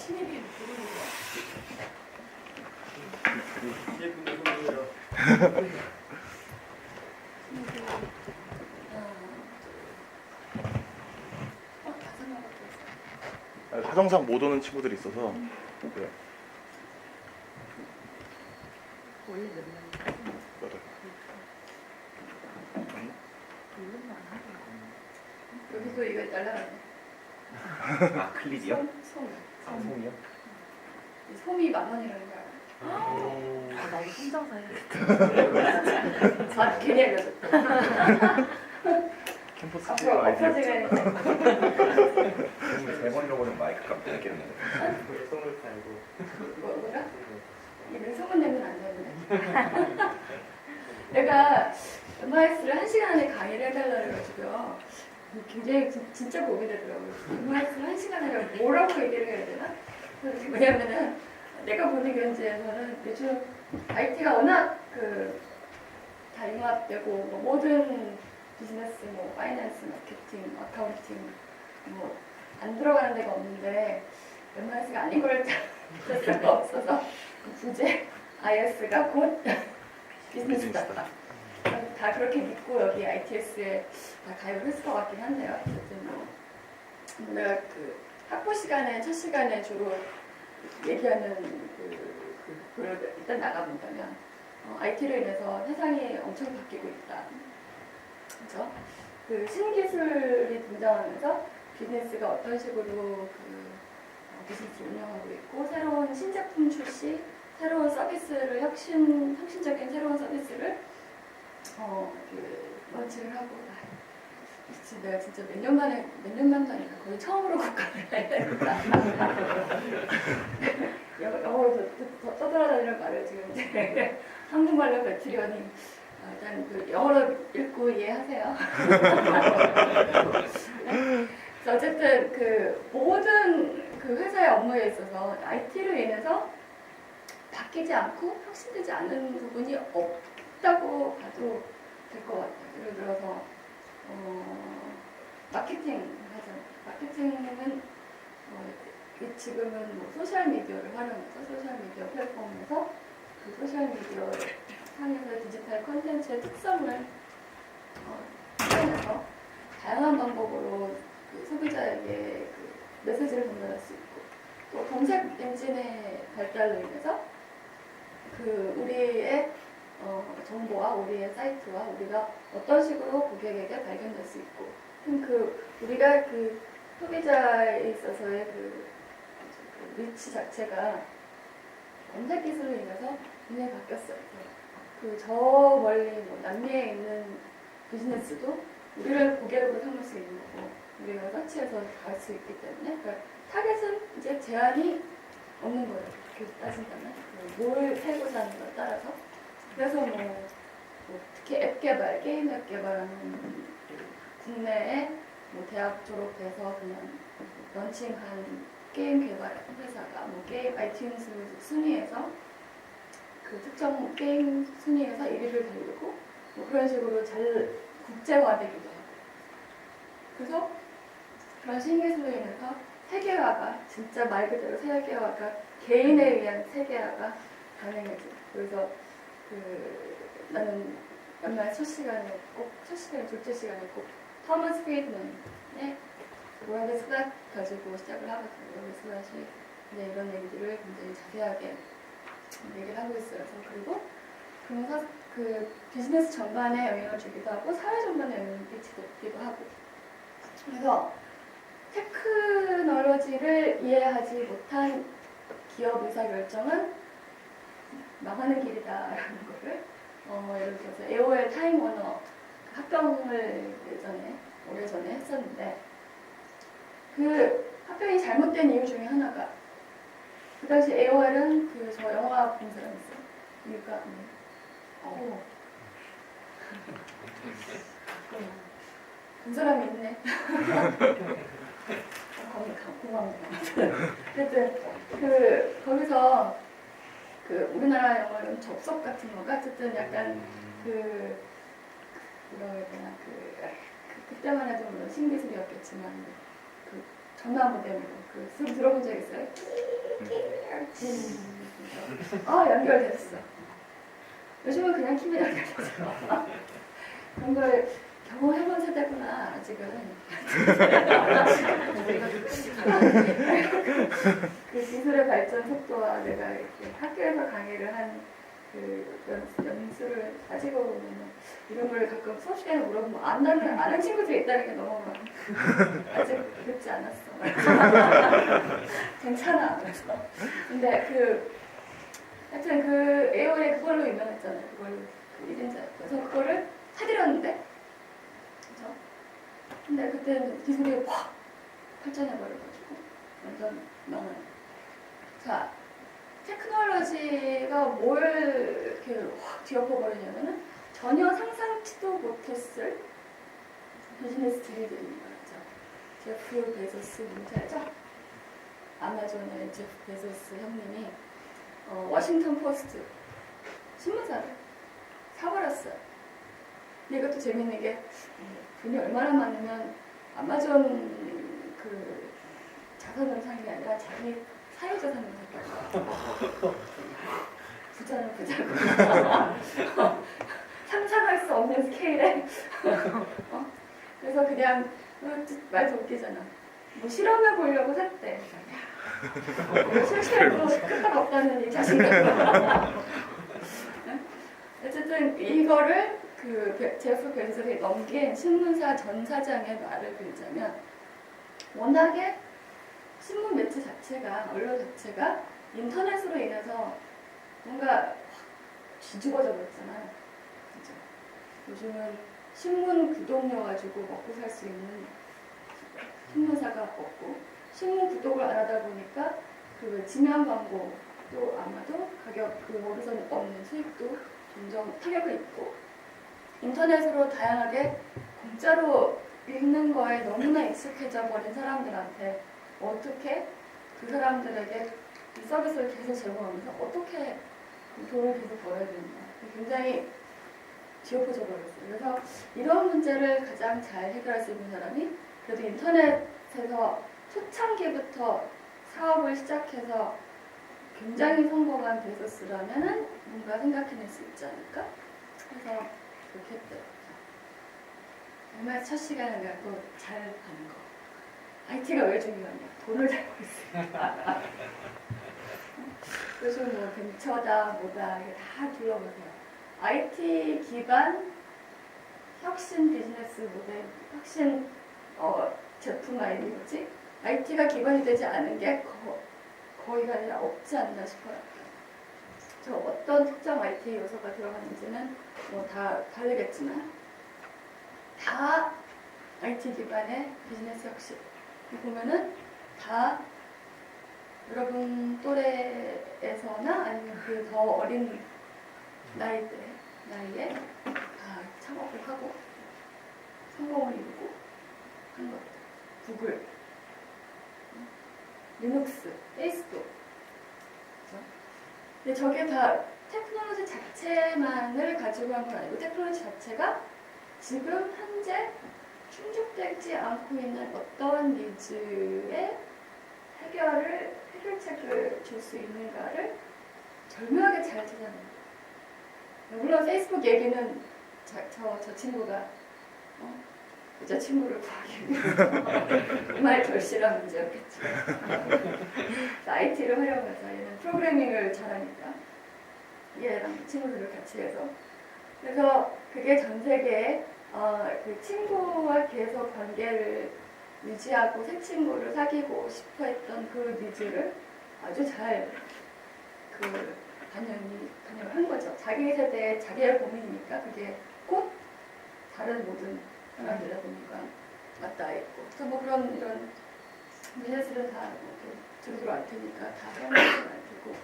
신입이 누구예요? 예쁜데 손들어요. 화정상 못 오는 친구들이 있어서. 네. 원래 몇 명? 맞아요. 여기도 이거 날라가네. 아 클립이요? 솜. 아 솜이요? 솜이 10,000원이라는 거 알아? 아, 나 이거 혼자 사야 아, 괜히 알려줬다. 캠퍼스 앞으로 아이디어. 없어지겠네. 솜을 3번 넣으면 마이크 값 되겠네. 솜을 팔고. 뭐라? 이런 소문 내면 안 되는데. 내가 MIS를 1시간 안에 강의를 해달라고 해가지고요. 굉장히 진짜 고민이 되더라고요. MIS를 1시간 안에 뭐라고 얘기를 해야 되나? 왜냐면은 내가 보는 견지에서는 요즘 IT가 워낙 다 융합되고 뭐 모든 비즈니스, 뭐 파이낸스, 마케팅, 어카운팅 뭐 안 들어가는 데가 없는데 MIS가 아닌 걸 찾을 수가 없어서 부재 IS가 곧 비즈니스다. 다 그렇게 믿고 여기 ITS에 다 가입을 했을 것 같긴 한데요. 어쨌든 뭐 내가 학부 시간에 첫 시간에 주로 얘기하는 그걸 일단 나가본다면 IT로 인해서 세상이 엄청 바뀌고 있다. 그렇죠? 신기술이 등장하면서 비즈니스가 어떤 식으로 비즈니스를 운영하고 있고 새로운 신제품 출시, 새로운 서비스를 혁신적인 새로운 서비스를 런칭을 하고 내가 진짜 몇 년만도 아니라 거의 처음으로 국가를 해야 되겠다. 영어로 더 떠들어다니는 말을 지금 이제 한국말로 뱉으려니 일단 영어로 읽고 이해하세요. 어쨌든 모든 회사의 업무에 있어서 IT로 인해서 바뀌지 않고 혁신되지 않는 부분이 없다고 봐도 될 것 같아요. 예를 들어서 마케팅 하잖아요. 마케팅은 지금은 뭐 소셜 미디어를 활용해서 소셜 미디어 플랫폼에서 소셜 미디어 상에서 디지털 콘텐츠의 특성을 활용해서 다양한 방법으로 소비자에게 메시지를 전달할 수 있고 또 검색 엔진의 발달로 인해서 우리의 정보와 우리의 사이트와 우리가 어떤 식으로 고객에게 발견될 수 있고 우리가 소비자에 있어서의 위치 자체가 검색 기술로 인해서 굉장히 바뀌었어요. 저 멀리 남미에 있는 비즈니스도 우리를 고객으로 삼을 수 있는 거고 우리가 서치해서 갈 수 있기 때문에 타겟은 이제 제한이 없는 거예요. 이렇게 따진다면 뭘 살고자 하는 걸 따라서 그래서 특히 앱 개발, 게임 앱 개발하는 국내에 대학 졸업해서 그냥 런칭한 게임 개발 회사가 게임 아이튠즈 순위에서 특정 게임 순위에서 1위를 달리고 그런 식으로 잘 국제화되기도 하고 그래서 그런 신기술로 인해서 세계화가 진짜 말 그대로 세계화가 개인에 의한 세계화가 가능해지고 그래서 나는 연말 첫 시간에 둘째 시간에 꼭 토마스 프리드맨의 월드 수학 가지고 시작을 하거든요. 월드 수학이 이런 얘기들을 굉장히 자세하게 얘기를 하고 있어요. 그러면서 비즈니스 전반에 영향을 주기도 하고 사회 전반에 영향을 끼치기도 하고 그래서 테크놀로지를 이해하지 못한 기업 의사결정은 망하는 길이다라는 거를 예를 들어서 AOL 타임워너 합병을 오래전에 했었는데 합병이 잘못된 이유 중에 하나가 그 당시 AOL은 저 영화 본 사람 있어요? 그러니까 본 사람이 있네. 고마워요. 어쨌든 거기서 우리나라 영화는 접속 같은 거가 어쨌든 약간 뭐라고 해야 되나 그때만 해도 물론 신기술이었겠지만 전화 모델로 그 좀 들어본 적 있어요? 아 연결됐어. 요즘은 그냥 TV 연결되죠. 그런 걸 경험해본 세대구나 아직은. 그 기술의 발전 속도와 내가 이렇게 학교에서 강의를 한 그 연수를 따지고 보면 이런 걸 가끔 수업 시간에 물어보면 아는 친구들이 있다는 게 너무 막 아직 늦지 않았어. 괜찮아. 근데 하여튼 그 AOL이 그걸로 유명했잖아요. 그걸로 그 1인자. 그래서 그거를 사들였는데, 그죠? 근데 그때는 기술이 확 발전해버려가지고 완전 망한. 자, 테크놀로지가 뭘 이렇게 확 뒤엎어버리냐면은 전혀 상상치도 못했을 비즈니스 드릴들입니다. 제프 베조스 뭔지 알죠? 아마존의 제프 베조스 형님이 워싱턴 포스트 신문사를 사버렸어요. 근데 이것도 재밌는 게 돈이 얼마나 많으면 아마존 그 자산으로 사는 게 아니라 자기 사유자산으로 샀다고. 부자는 부자고 상상할 수 없는 스케일에 그래서 그냥 말도 웃기잖아. 뭐 실험해 보려고 샀대. 실패해도 끝가 없다는 이 자신감. 어쨌든 이거를 그 제프 베조스에 넘긴 신문사 전 사장의 말을 빌자면 워낙에 신문 매체 자체가 언론 자체가 인터넷으로 인해서 뭔가 뒤집어져 버렸잖아요. 그죠? 요즘은 신문 구독료 가지고 먹고 살 수 있는 신문사가 없고 신문 구독을 안 하다 보니까 그 지면 광고도 아마도 가격 그 오르선 없는 수익도 점점 타격을 입고 인터넷으로 다양하게 공짜로 읽는 거에 너무나 익숙해져 버린 사람들한테 어떻게 그 사람들에게 이 서비스를 계속 제공하면서 어떻게 돈을 계속 벌어야 되는가 굉장히 뒤엎어져 버렸어요. 그래서 이런 문제를 가장 잘 해결할 수 있는 사람이 그래도 인터넷에서 초창기부터 사업을 시작해서 굉장히 성공한 베조스라면은 뭔가 생각해낼 수 있지 않을까? 그래서 그렇게 했대요. 정말 첫 시간을 갖고 잘 가는 거. IT가 왜 중요하냐? 돈을 잘 벌었으니까. 요즘 뭐 벤처다 뭐다 이게 다 둘러보세요. IT 기반 혁신 비즈니스 모델, 혁신 제품 아이디어지 IT가 기반이 되지 않은 게 거의가 아니라 없지 않나 싶어요. 저 어떤 특정 IT 요소가 들어가는지는 뭐 다 다르겠지만 다 IT 기반의 비즈니스 혁신. 보면은 다 여러분 또래에서나 아니면 그 더 어린 나이에 다 창업을 하고 성공을 이루고 한 것들. 구글, 리눅스, 페이스북. 그렇죠? 근데 저게 다 테크놀로지 자체만을 가지고 한 건 아니고 테크놀로지 자체가 지금 현재 충족되지 않고 있는 어떠한 니즈의 해결책을 줄 수 있는가를 절묘하게 잘 찾아냅니다. 물론 페이스북 얘기는 저 친구가 여자친구를 구하기 위해서 정말 절실한 문제였겠죠. IT를 활용해서 얘는 프로그래밍을 잘하니까 얘랑 친구들을 같이 해서 그래서 그게 전 세계에 그 친구와 계속 관계를 유지하고 새 친구를 사귀고 싶어 했던 그 니즈를 아주 잘 반영을 한 거죠. 자기 세대의 자기의 고민이니까 그게 곧 다른 모든 사람들의 고민과 맞닿아 있고. 그래서 뭐 이런 비즈니스를 다 두루두루 알 테니까 다 설명을 알 테고.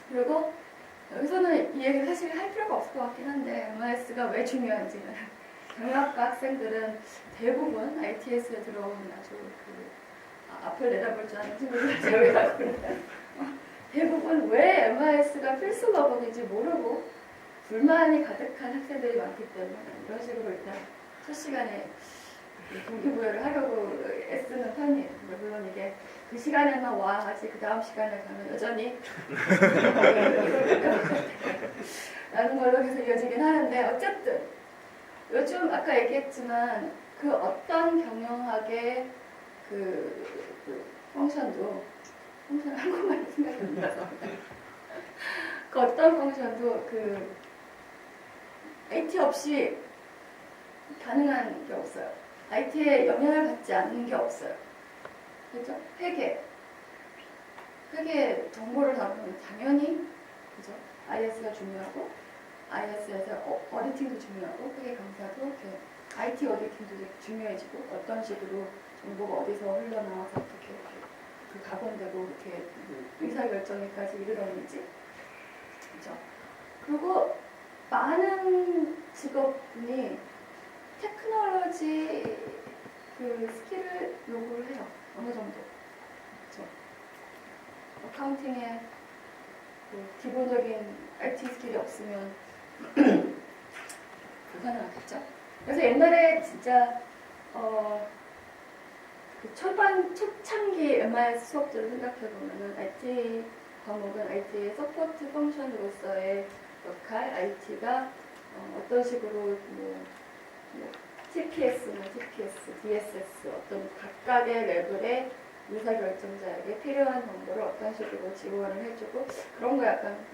그리고 여기서는 이 얘기를 사실 할 필요가 없을 것 같긴 한데 MIS가 왜 중요한지는 경영학과 학생들은 대부분 ITS에 들어온 아주 앞을 내다볼 줄 아는 친구들 제외하고는 대부분 왜 MIS가 필수 과목인지 모르고 불만이 가득한 학생들이 많기 때문에 이런 식으로 일단 첫 시간에 동기부여를 하려고 애쓰는 편이에요. 물론 이게 그 시간에만 와 하지 그 다음 시간에 가면 여전히 라는 걸로 계속 이어지긴 하는데 어쨌든 요즘 아까 얘기했지만 그 어떤 경영학의 그 펑션도 펑션 한국말로 생각이 안 나서 그 어떤 펑션도 그 IT 없이 가능한 게 없어요. IT에 영향을 받지 않는 게 없어요. 그죠? 회계 정보를 다루면 당연히 그죠? IS가 중요하고 IS에서 어디팅도 중요하고 회계 강사도 이렇게 IT 어디팅도 되게 중요해지고 어떤 식으로 정보가 어디서 흘러나와서 어떻게 이렇게 그 각원되고 이렇게 의사결정에까지 이르렀는지 그죠? 그리고 많은 직업군이 테크놀로지 그 스킬을 요구를 해요. 어느 정도. 그렇죠? 어카운팅에 그 기본적인 IT 스킬이 없으면 불가능하겠죠. 그래서 옛날에 진짜 그 초창기 MIS 수업들을 생각해 보면은 IT 과목은 IT의 서포트 펑션으로서의 역할, IT가 어떤 식으로 TPS나 TPS, DSS 어떤 각각의 레벨의 의사결정자에게 필요한 정보를 어떤 식으로 지원을 해주고 그런 거 약간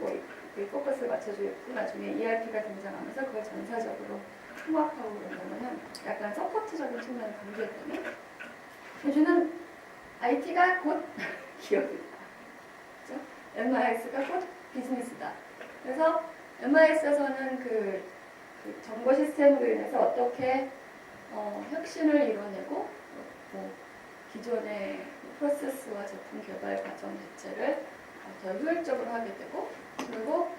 포커스를 맞춰주고 나중에 ERP가 등장하면서 그걸 전사적으로 통합하고 그러면은 약간 서포트적인 측면을 강조했더니 요즘은 IT가 곧 기업이다. 그렇죠? MIS가 곧 비즈니스다. 그래서 MIS에서는 그 정보 시스템으로 인해서 어떻게 혁신을 이뤄내고 기존의 프로세스와 제품 개발 과정 자체를 더 효율적으로 하게 되고 그리고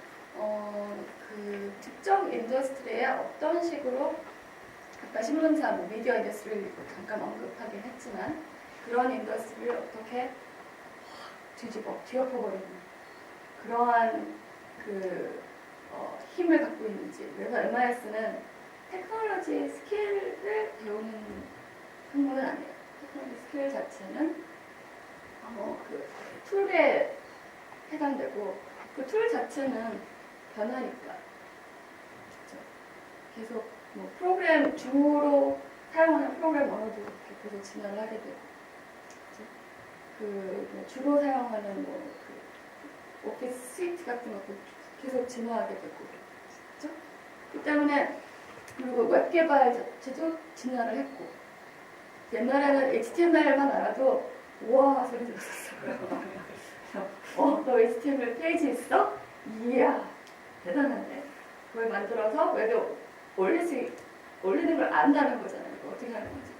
그 특정 인더스트리에 어떤 식으로 아까 신문사, 미디어 인더스트리를 잠깐 언급하긴 했지만 그런 인더스트리를 어떻게 뒤엎어버리는 그러한 그 힘을 갖고 있는지. 그래서 MIS는 테크놀로지 스킬을 배우는 학문은 아니에요. 테크놀로지 스킬 자체는 그 툴에 해당되고 그 툴 자체는 변하니까 그렇죠? 계속 프로그램 주로 사용하는 프로그램 언어도 이렇게 계속 진화를 하게 되고 그렇죠? 주로 사용하는 그 오피스 스위트 같은 것도 계속 진화하게 되고 그렇죠? 그 때문에 그리고 웹 개발 자체도 진화를 했고 옛날에는 HTML만 알아도 우와 소리 들었었어요. 너 HTML 페이지 있어? 이야 대단한데 그걸 만들어서 웹에 올리는 걸 안다는 거잖아요. 이거 어떻게 하는 거지?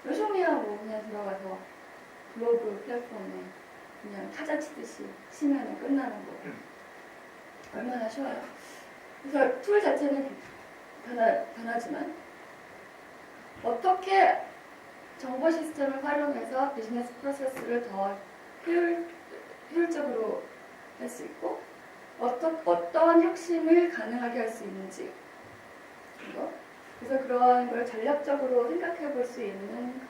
요즘이야 그냥 들어가서 블로그 플랫폼에 그냥 타자 치듯이 치면 끝나는 거고 얼마나 쉬워요. 그래서 툴 자체는 변하지만 어떻게 정보 시스템을 활용해서 비즈니스 프로세스를 더 효율적으로 할 수 있고 어떤 혁신을 가능하게 할 수 있는지 그래서 그런 걸 전략적으로 생각해 볼 수 있는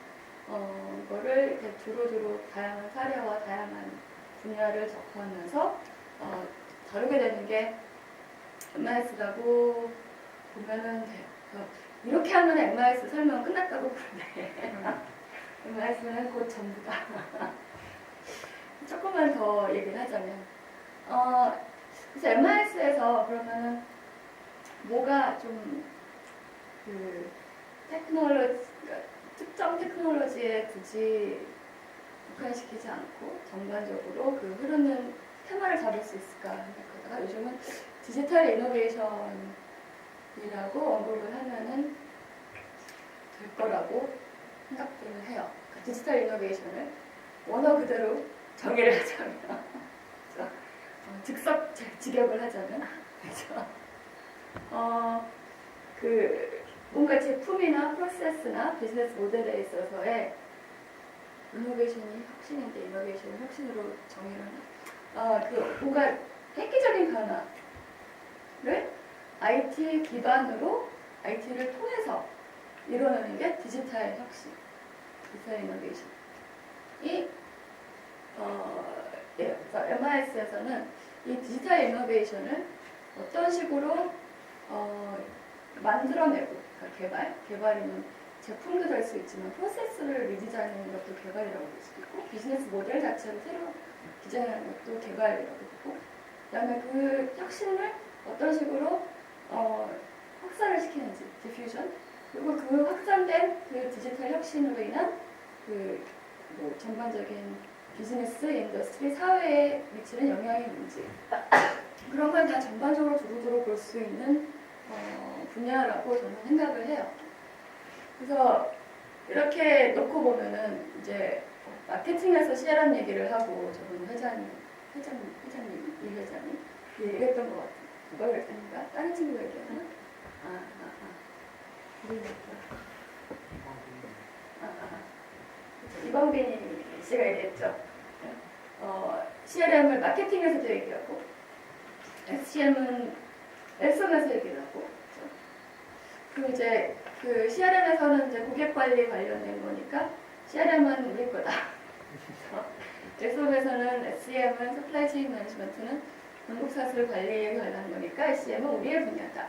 거를 두루두루 다양한 사례와 다양한 분야를 접하면서 다루게 되는 게 MIS라고 보면은 돼요. 이렇게 하면 MIS 설명 끝났다고 그러네. MIS는 곧 전부다. 조금만 더 얘기를 하자면 그래서 MIS에서 그러면은 뭐가 좀 그 테크놀로지 특정 테크놀로지에 굳이 국한시키지 않고 전반적으로 그 흐르는 테마를 잡을 수 있을까 생각하다가 요즘은 디지털 이노베이션이라고 언급을 하면은 될 거라고 생각들을 해요. 그 디지털 이노베이션을 원어 그대로 정의를 하자면 즉석 직역을 하자면 그렇죠. 그 뭔가 제품이나 프로세스나 비즈니스 모델에 있어서의 이노베이션이 혁신인데 이노베이션을 혁신으로 정의를 하나? 그 뭔가 획기적인 변화를 IT 기반으로 IT를 통해서 이뤄내는 게 디지털 혁신, 디지털 이노베이션. 예, 그래서 MIS에서는 이 디지털 이노베이션을 어떤 식으로 만들어내고, 그러니까 개발이면 제품도 될 수 있지만 프로세스를 리디자인하는 것도 개발이라고 볼 수 있고, 비즈니스 모델 자체를 새로 디자인하는 것도 개발이라고 보고, 그다음에 그 혁신을 어떤 식으로 확산을 시키는지, 디퓨전, 그리고 그 확산된 그 디지털 혁신으로 인한 뭐 전반적인 비즈니스, 인더스트리, 사회에 미치는 영향이 뭔지, 그런 걸 다 전반적으로 두루두루 볼 수 있는 분야라고 저는 생각을 해요. 그래서 이렇게 놓고 보면은 이제 마케팅에서 CRM 얘기를 하고 저번 회장님, 이 회장님 얘기했던 것 같아요. 그걸 아닌가? 다른 친구가 얘기했나? 이광빈 씨가 얘기했죠. CRM을 마케팅에서도 얘기하고, SCM은 엑선에서 얘기를 하고, 그리고 이제 그 CRM에서는 이제 고객 관리 관련된 거니까 CRM은 우리 거다. 엑선에서는 SCM은 서플라이 체인 매니지먼트는 원국 사슬 관리에 관한 거니까 SCM은 우리의 분야다.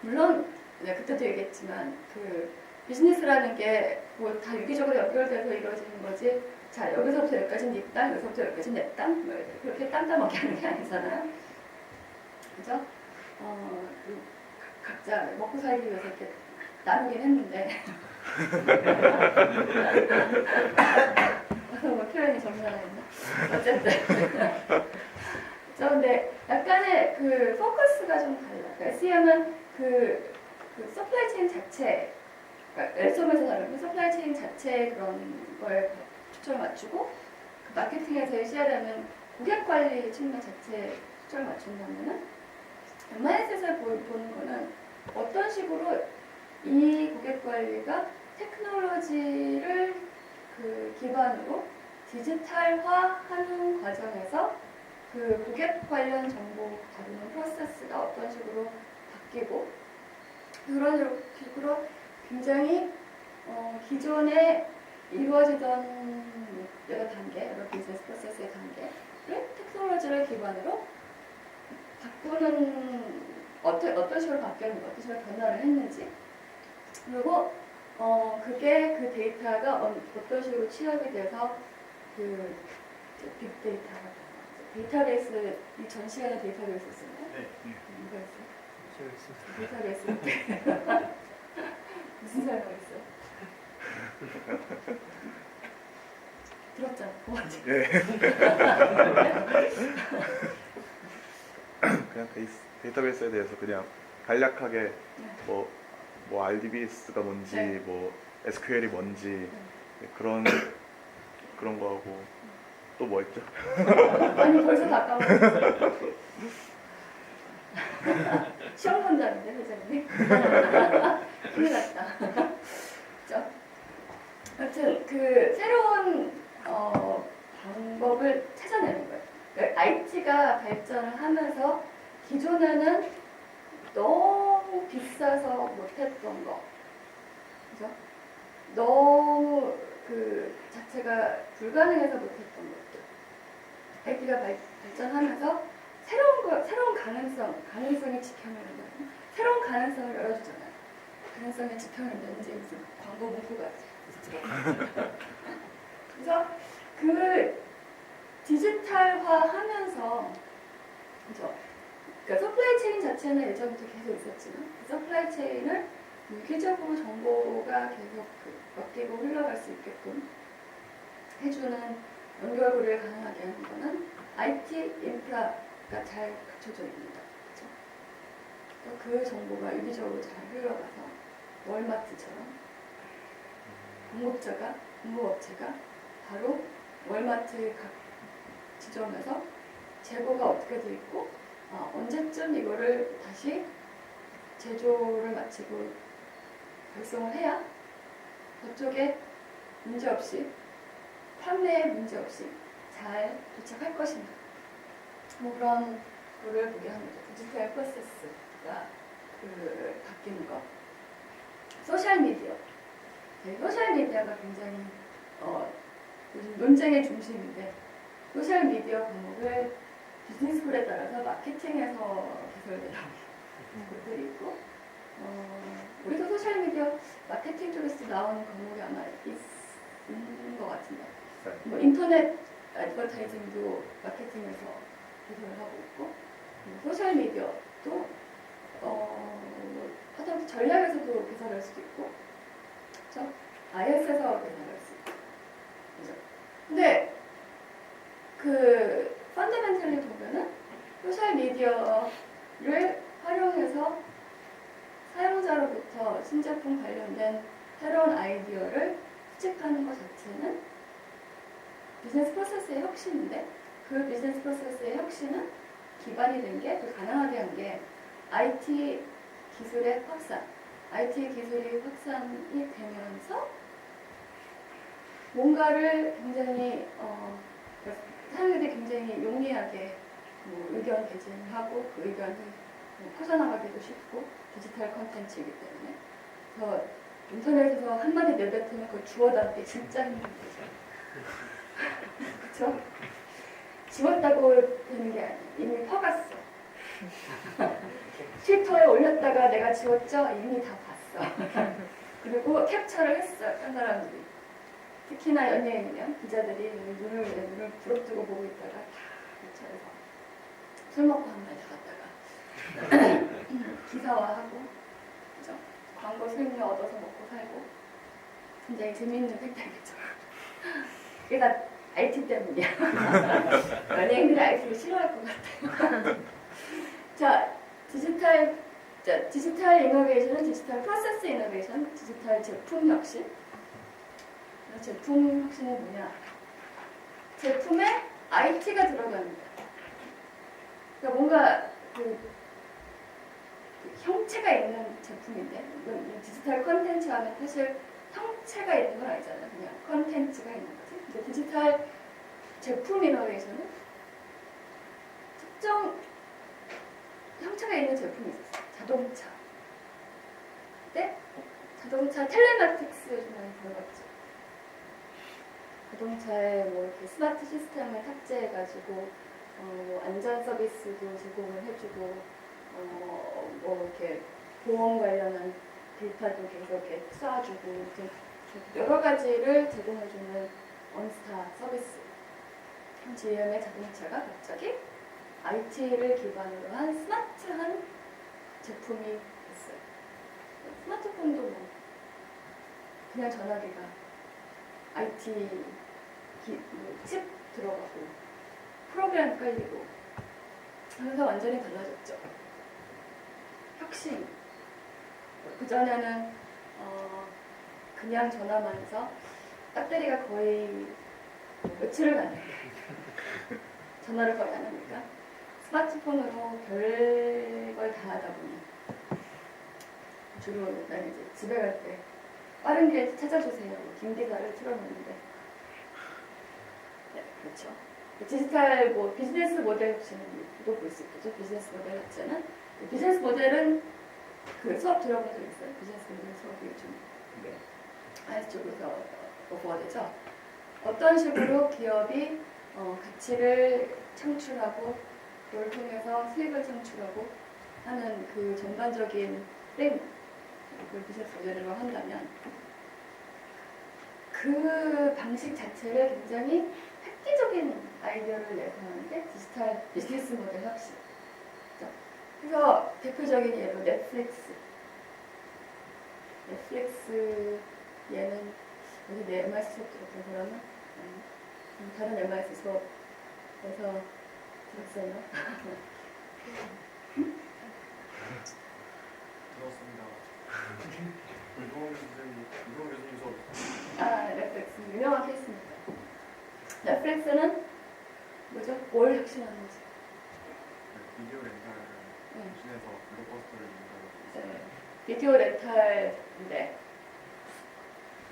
물론 그때도 얘기했지만 그 비즈니스라는 게 뭐 다 유기적으로 연결돼서 이루어지는 거지. 자, 여기서부터 여기까지는 네 땅, 여기서부터 여기까지는 내 땅, 뭐 그렇게 딴따먹게 하는 게 아니잖아요. 그죠? 각자 먹고 살기 위해서 이렇게 나누긴 했는데 뭐 표현이 정면화했나? 어쨌든 근데 약간의 그 포커스가 좀 달라. 그러니까 SEM은 그 서플라이 체인 자체, 그러니까 엘섬에서 다루면 서플라이 체인 자체의 그런 거에 초점을 맞추고, 그 마케팅에서의 CRM은 고객 관리 측면 자체에 초점을 맞춘다면은 MIS에서 보는 거는 어떤 식으로 이 고객 관리가 테크놀로지를 그 기반으로 디지털화하는 과정에서 그 고객 관련 정보 다루는 프로세스가 어떤 식으로 바뀌고, 그런 식으로 굉장히 기존에 이루어지던 여러 단계, 여러 비즈니스 프로세스의 단계를 테크놀로지를 기반으로 바꾸는 어떤 식으로 바뀌었는지, 어떤 식으로 변화를 했는지, 그리고 그게 그 데이터가 어떤 식으로 취합이 돼서 그 빅데이터가 데이터베이스, 이 전 시간에 데이터베이스 있었나요? 네. 누가 했어요? 데이터베이스 무슨 설명했어요? 들었잖아. 예. 그냥 데이터베이스에 대해서 그냥 간략하게 뭐 RDBS가 뭔지, 네. 뭐 SQL이 뭔지 그런 거하고 또 뭐 있죠? 아니 벌써 다 까먹었어. 시험 본다는데 회장님. 큰일 났다. 그죠? 아무튼 그 새로운 방법을 찾아내는 거예요. 그러니까 IT가 발전을 하면서 기존에는 너무 비싸서 못했던 거, 그죠? 너무 그 자체가 불가능해서 못했던 것들, IT가 발전하면서 새로운 가능성이 지평을 한다면, 새로운 가능성을 열어주잖아요. 가능성의 지평인데 이제 무슨 광고 문구가 그래서 그 디지털화하면서, 그죠? 그러니까 서플라이 체인 자체는 예전부터 계속 있었지만 그 서플라이 체인을 유기적으로 정보가 계속 엮이고 흘러갈 수 있게끔 해주는 연결고리를 가능하게 하는 거는 IT 인프라가 잘 갖춰져 있는 거. 그렇죠? 그 정보가 유기적으로 잘 흘러가서 월마트처럼 공급업체가 바로 월마트 각 지점에서 재고가 어떻게 돼 있고 언제쯤 이거를 다시 제조를 마치고 발송을 해야 그쪽에 문제없이, 판매에 문제없이 잘 도착할 것인가, 뭐 그런 거를 보게 합니다. 디지털 프로세스가 바뀌는 거. 소셜미디어. 소셜미디어가 굉장히 요즘 논쟁의 중심인데 소셜미디어 과목을 비즈니스쿨에 따라서 마케팅에서 개설되는 것들이 있고 우리도 소셜미디어 마케팅 쪽에서 나오는 과목이 아마 있는 것 같은데 뭐 인터넷 애드버타이징도 마케팅에서 개설을 하고 있고 소셜미디어도 하다못해 전략에서도 개설할 수도 있고 그렇죠? IS에서 개설할 수 있고 그죠? 근데 그 펀더멘털리 보면은 소셜미디어를 활용해서 사용자로부터 신제품 관련된 새로운 아이디어를 수집하는 것 자체는 비즈니스 프로세스의 혁신인데 그 비즈니스 프로세스의 혁신은 기반이 된 게, 가능하게 한 게 IT 기술의 확산, IT 기술이 확산이 되면서 뭔가를 굉장히 사람들이 굉장히 용이하게 의견 개진하고 그 의견이 퍼져나가기도 쉽고 디지털 컨텐츠이기 때문에 그래서 인터넷에서 한마디 내뱉으면 그걸 주워 담기 진짜 힘든 거죠. 그렇죠? 지웠다고 되는 게 아니에요. 이미 퍼갔어. 트위터에 올렸다가 내가 지웠죠? 이미 다 봤어. 그리고 캡처를 했어요. 딴 사람들이. 특히나 연예인이면 기자들이 눈을 부릅뜨고 보고 있다가 다 캡처해서 술 먹고 한 말 나갔다가 기사화하고 그죠? 광고 수익료 얻어서 먹고 살고 굉장히 재미있는 팩트겠죠. 그게 다 IT 때문이야. 연예인들이 IT를 싫어할 것 같아요. 자, 디지털 이노베이션은 디지털 프로세스 이노베이션, 디지털 제품 혁신. 제품 혁신은 뭐냐? 제품에 IT가 들어갑니다. 그러니까 뭔가 그 형체가 있는 제품인데 디지털 컨텐츠 하면 사실 형체가 있는 건 아니잖아요. 그냥 컨텐츠가 있는 거지. 근데 디지털 제품 이노베이션은 특정 형체가 있는 제품이 있었어요. 자동차. 근데 자동차 텔레마틱스 좀 많이 들어봤죠. 자동차에 뭐 이렇게 스마트 시스템을 탑재해가지고 뭐 안전 서비스도 제공을 해주고 뭐 이렇게 보험 관련한 데이터도 계속 이렇게 쏴주고 여러 가지를 제공해주는 원스타 서비스. GM의 자동차가 갑자기 IT를 기반으로 한 스마트한 제품이 됐어요. 스마트폰도 뭐 그냥 전화기가 IT 칩 들어가고 프로그램 깔리고 하면서 완전히 달라졌죠. 혁신. 그전에는 그냥 전화만 해서 배터리가 거의 며칠을 갔는데 전화를 거의 안 하니까 스마트폰으로 별걸 다 하다 보니 주로 난 이제 집에 갈 때 빠른 길 찾아주세요. 김 기사를 틀어놓는데 네, 그렇죠. 디지털 뭐 비즈니스 모델 혁신도 볼 수 있겠죠. 비즈니스 모델 혁신은 비즈니스 모델은 그 수업 들어본 적 있어요? 비즈니스 모델 수업이 요즘 IS 쪽에서 오퍼가 되죠. 어떤 식으로 기업이 가치를 창출하고 그걸 통해서 수익을 창출하고 하는 그 전반적인 그 비즈니스 모델로 한다면 그 방식 자체를 굉장히 획기적인 아이디어를 내서 하는 게 디지털 비즈니스 모델 혁신. 그래서 대표적인 예로 넷플릭스 얘는 여기 내 MIS 수업 들었던 사람은 다른 MIS 수업에서 들었어요. 들었습니다. 유동 교수님 수업. 넷플릭스 유명한 케이스입니다. 넷플릭스는 뭐죠? 뭘 혁신하는지. 비디오 렌탈을 대신해서 블록버스터를 만들어. 네. 비디오 렌탈인데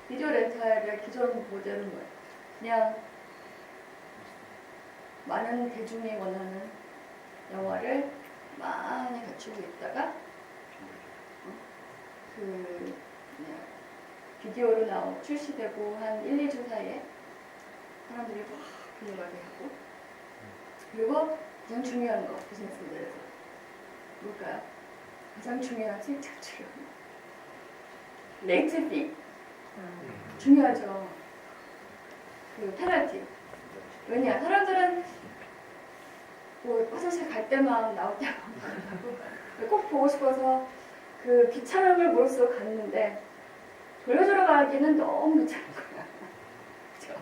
비디오 렌탈의 기존 모델은 뭐예요? 그냥 많은 대중이 원하는 영화를 많이 갖추고 있다가 그 그냥 비디오로 출시되고 한 1, 2주 사이에 사람들이 막 빌려가게 하고 그리고 가장 중요한 거 비즈니스 모델에서 뭘까요? 가장 중요한 수익 창출 레이트 피 중요하죠. 그 페널티. 왜냐 사람들은 뭐 화장실 갈 때만 나올 때만 꼭 보고 싶어서 그 귀찮음을 무릅쓰고 갔는데 돌려주러 가기는 너무 귀찮은 거야. 그죠?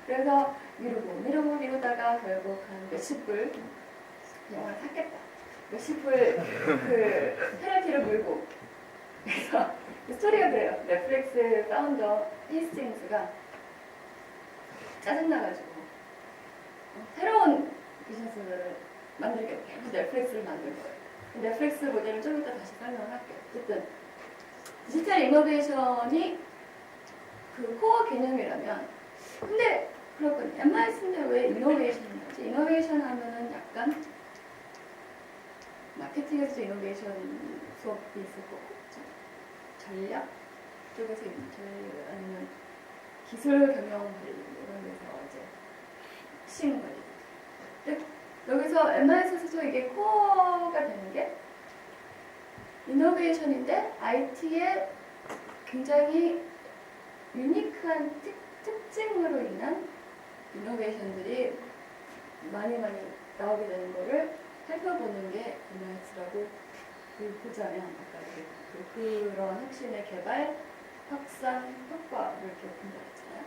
그래서 미루다가 결국 한 몇십 불 영화를 샀겠다. 몇십 불 그 페널티를 물고 그래서 그 스토리가 그래요. 넷플릭스 파운더 히스팅스가 짜증나가지고 새로운 비즈니스 모델을 만들겠다. 그래서 넷플릭스를 만든 거예요. 넷플릭스 모델은 좀 이따 다시 설명을 할게요. 어쨌든 디지털 이노베이션이 그 코어 개념이라면 근데 그렇군요. MIS인데 왜 이노베이션인 거지? 이노베이션 하면은 약간 마케팅에서 이노베이션 수업이 있을 거고 그렇죠? 전략 쪽에서 전략 아니면 기술 경영 관리 이런 데서 이제 핵심 관리. 근데 여기서 MIS에서도 이게 코어가 되는 게 이노베이션인데 IT의 굉장히 유니크한 특징으로 인한 이노베이션들이 많이 나오게 되는 거를 살펴보는 게 MIS라고 보자면 아까 그런 핵심의 개발, 확산, 효과를 이렇게 본다 했잖아요.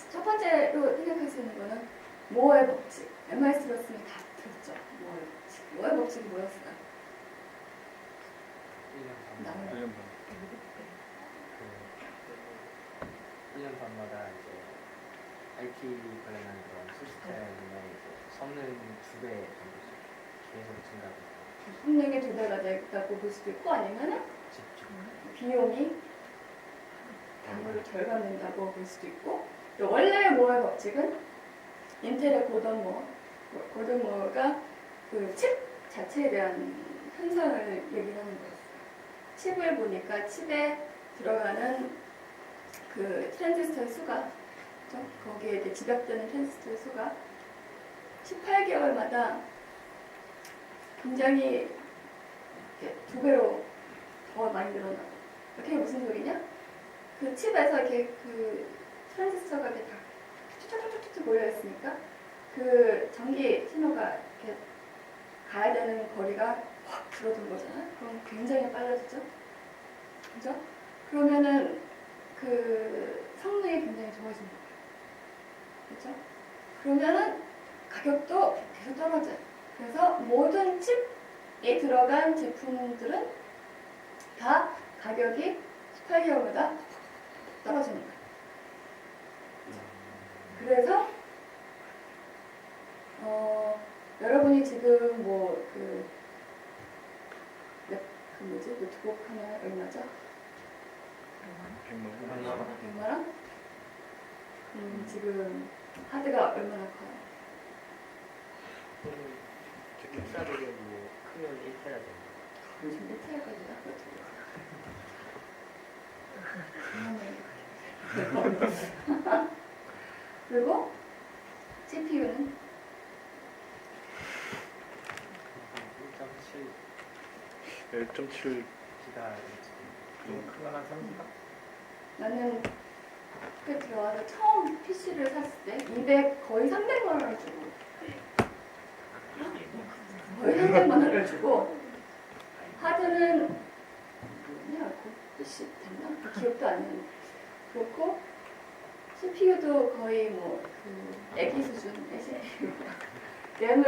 첫 번째로 생각할 수 있는 거는 모어의 법칙. MIS 들었으면 다 들었죠. 모어의 법칙. 모어의 법칙이 뭐였어요? 1년 반. 1년 반마다 이제 IT 관련한 그런 시스템의 이제 성능 2배 정도씩 계속 증가하고 성능의 2배가 됐다고 볼 수도 있고 아니면은 집중. 비용이 단으로 절감된다고 볼 수도 있고 또 원래 모어의 법칙은 인텔의 고던 모어가 그 칩 자체에 대한 현상을 얘기하는 거였어요. 칩을 보니까 칩에 들어가는 그 트랜지스터의 수가 그렇죠? 거기에 이제 집약되는 트랜지스터의 수가 18개월마다 굉장히 이렇게 2배로 더 많이 늘어나고 그게 무슨 소리냐? 그 칩에서 이렇게 그 트랜지스터가 이렇게 다 툭툭툭툭 몰려 있으니까 그 전기 신호가 이렇게 가야 되는 거리가 확 줄어든 거잖아요. 그럼 굉장히 빨라지죠. 그죠? 그러면은 그 성능이 굉장히 좋아진 거예요. 그죠? 그러면은 가격도 계속 떨어져요. 그래서 모든 칩에 들어간 제품들은 다 가격이 18개월마다 떨어지는 거예요. 그래서 여러분이 지금 그 뭐지? 노트북 하나 얼마죠? 100만 원. 100만 원? 지금 하드가 얼마나 커요? 흡사되게 뭐 크면 1테라 정도. 지금 1테라까지다? 그리고 CPU는 1.7 1.7 기가 크면 한 3기가? 나는 학교에 들어와서 처음 PC를 샀을 때 거의 300만 원을 주고 거의 300만 원을 주고 하드는 뭐냐 몇십 됐나? 기억도 안 나는데 그렇고 CPU도 거의 그 애기 수준의 CPU 램은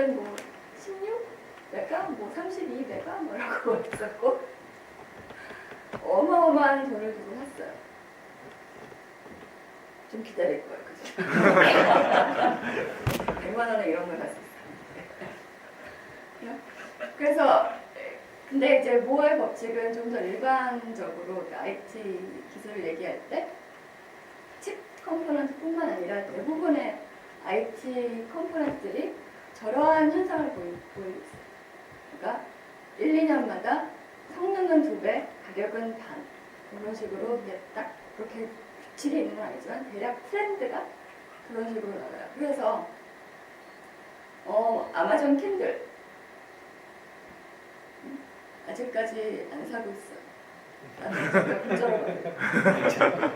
16메가? 32메가? 뭐라고 했었고 어마어마한 돈을 주고 샀어요. 좀 기다릴 거예요, 그죠? 100만 원에 이런 걸 살 수 있어요. 그래서 근데 이제 모어의 법칙은 좀 더 일반적으로 IT 기술을 얘기할 때 칩 컴포넌트뿐만 아니라 대부분의 IT 컴포넌트들이 저러한 현상을 보이고 있어요. 그러니까 1, 2년마다 성능은 2배, 가격은 반 이런 식으로 이제 딱 그렇게 규칙이 있는 건 아니지만 대략 트렌드가 그런 식으로 나와요. 그래서 아마존 킨들 아직까지 안 사고 있어요. 나는 진짜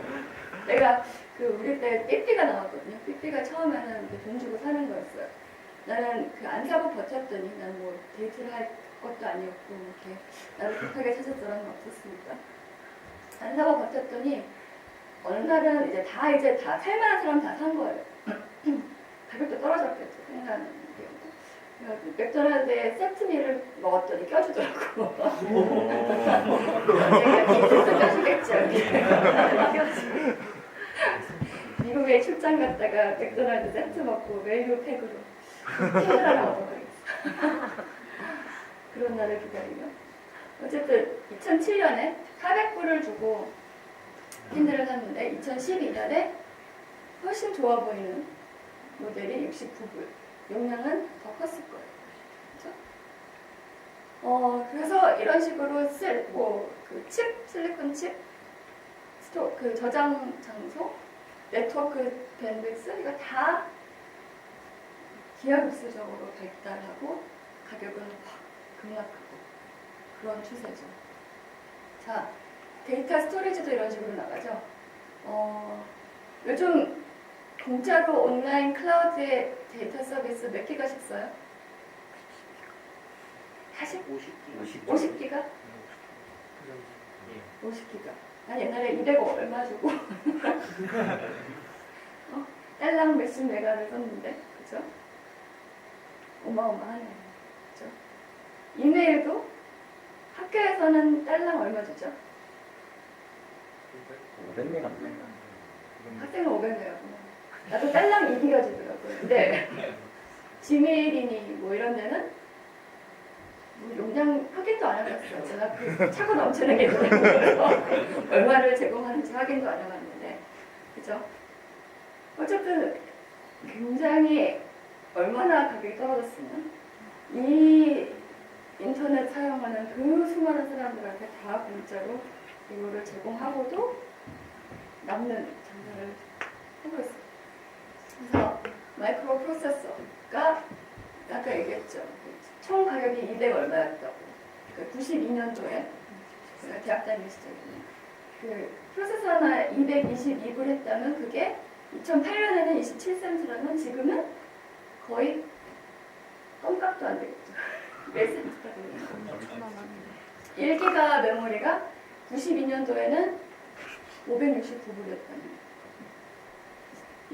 내가 우리 때 삐삐가 나왔거든요. 삐삐가 처음에는 이렇게 돈 주고 사는 거였어요. 나는 안 사고 버텼더니 난 뭐 데이트를 할 것도 아니었고 이렇게 나를 급하게 찾을 사람은 없었으니까 안 사고 버텼더니 어느 날은 이제 다 살만한 사람 다 산 거예요. 가격도 떨어졌겠죠. 생각하는 게. 맥도날드에 세트미를 먹었더니 껴주더라고. 언젠가 껴주겠죠. 미국에 출장 갔다가 맥도날드 세트 먹고 밸류 팩으로 캔들하나 얻어버리겠어. 그런 날을 기다리며. 어쨌든 2007년에 400불을 주고 캔들을 샀는데 2012년에 훨씬 좋아 보이는 모델이 69불. 용량은 더 컸을 거예요. 그렇죠? 그래서 이런 식으로 실리콘 칩, 저장 장소, 네트워크 밴드위스 이거 다 기하급수적으로 발달하고 가격은 확 급락하고 그런 추세죠. 자, 데이터 스토리지도 이런 식으로 나가죠. 요즘 공짜로 온라인 클라우드의 데이터 서비스 몇 기가씩 써요? 50기가? 예. 50기가. 난 옛날에 200 얼마 주고 딸랑 몇십 메가를 썼는데, 그죠? 어마어마하네요. 그죠? 이메일도 학교에서는 딸랑 얼마 주죠? 500메가 학생은 500메가구나. 나도 딸랑 2기가 주더라고요. 근데 지메일이니 뭐 이런 데는 뭐 용량 확인도 안 해봤어요. 제가 차고 넘치는 게 있어서 얼마를 제공하는지 확인도 안 해봤는데, 그죠? 어쨌든 굉장히 얼마나 가격이 떨어졌으면 이 인터넷 사용하는 그 수많은 사람들한테 다 공짜로 이거를 제공하고도 남는 장사를 하고 있어요. 그래서 마이크로 프로세서가 아까 얘기했죠. 총 가격이 200 얼마였다고. 그 92년도에 제가 대학 다닐 시절에는 그 프로세서 하나 222불 했다면 그게 2008년에는 27센트라면 지금은 거의 껌값도 안 되겠죠. 몇 센트가 되겠죠. 1기가 메모리가 92년도에는 569불이었다면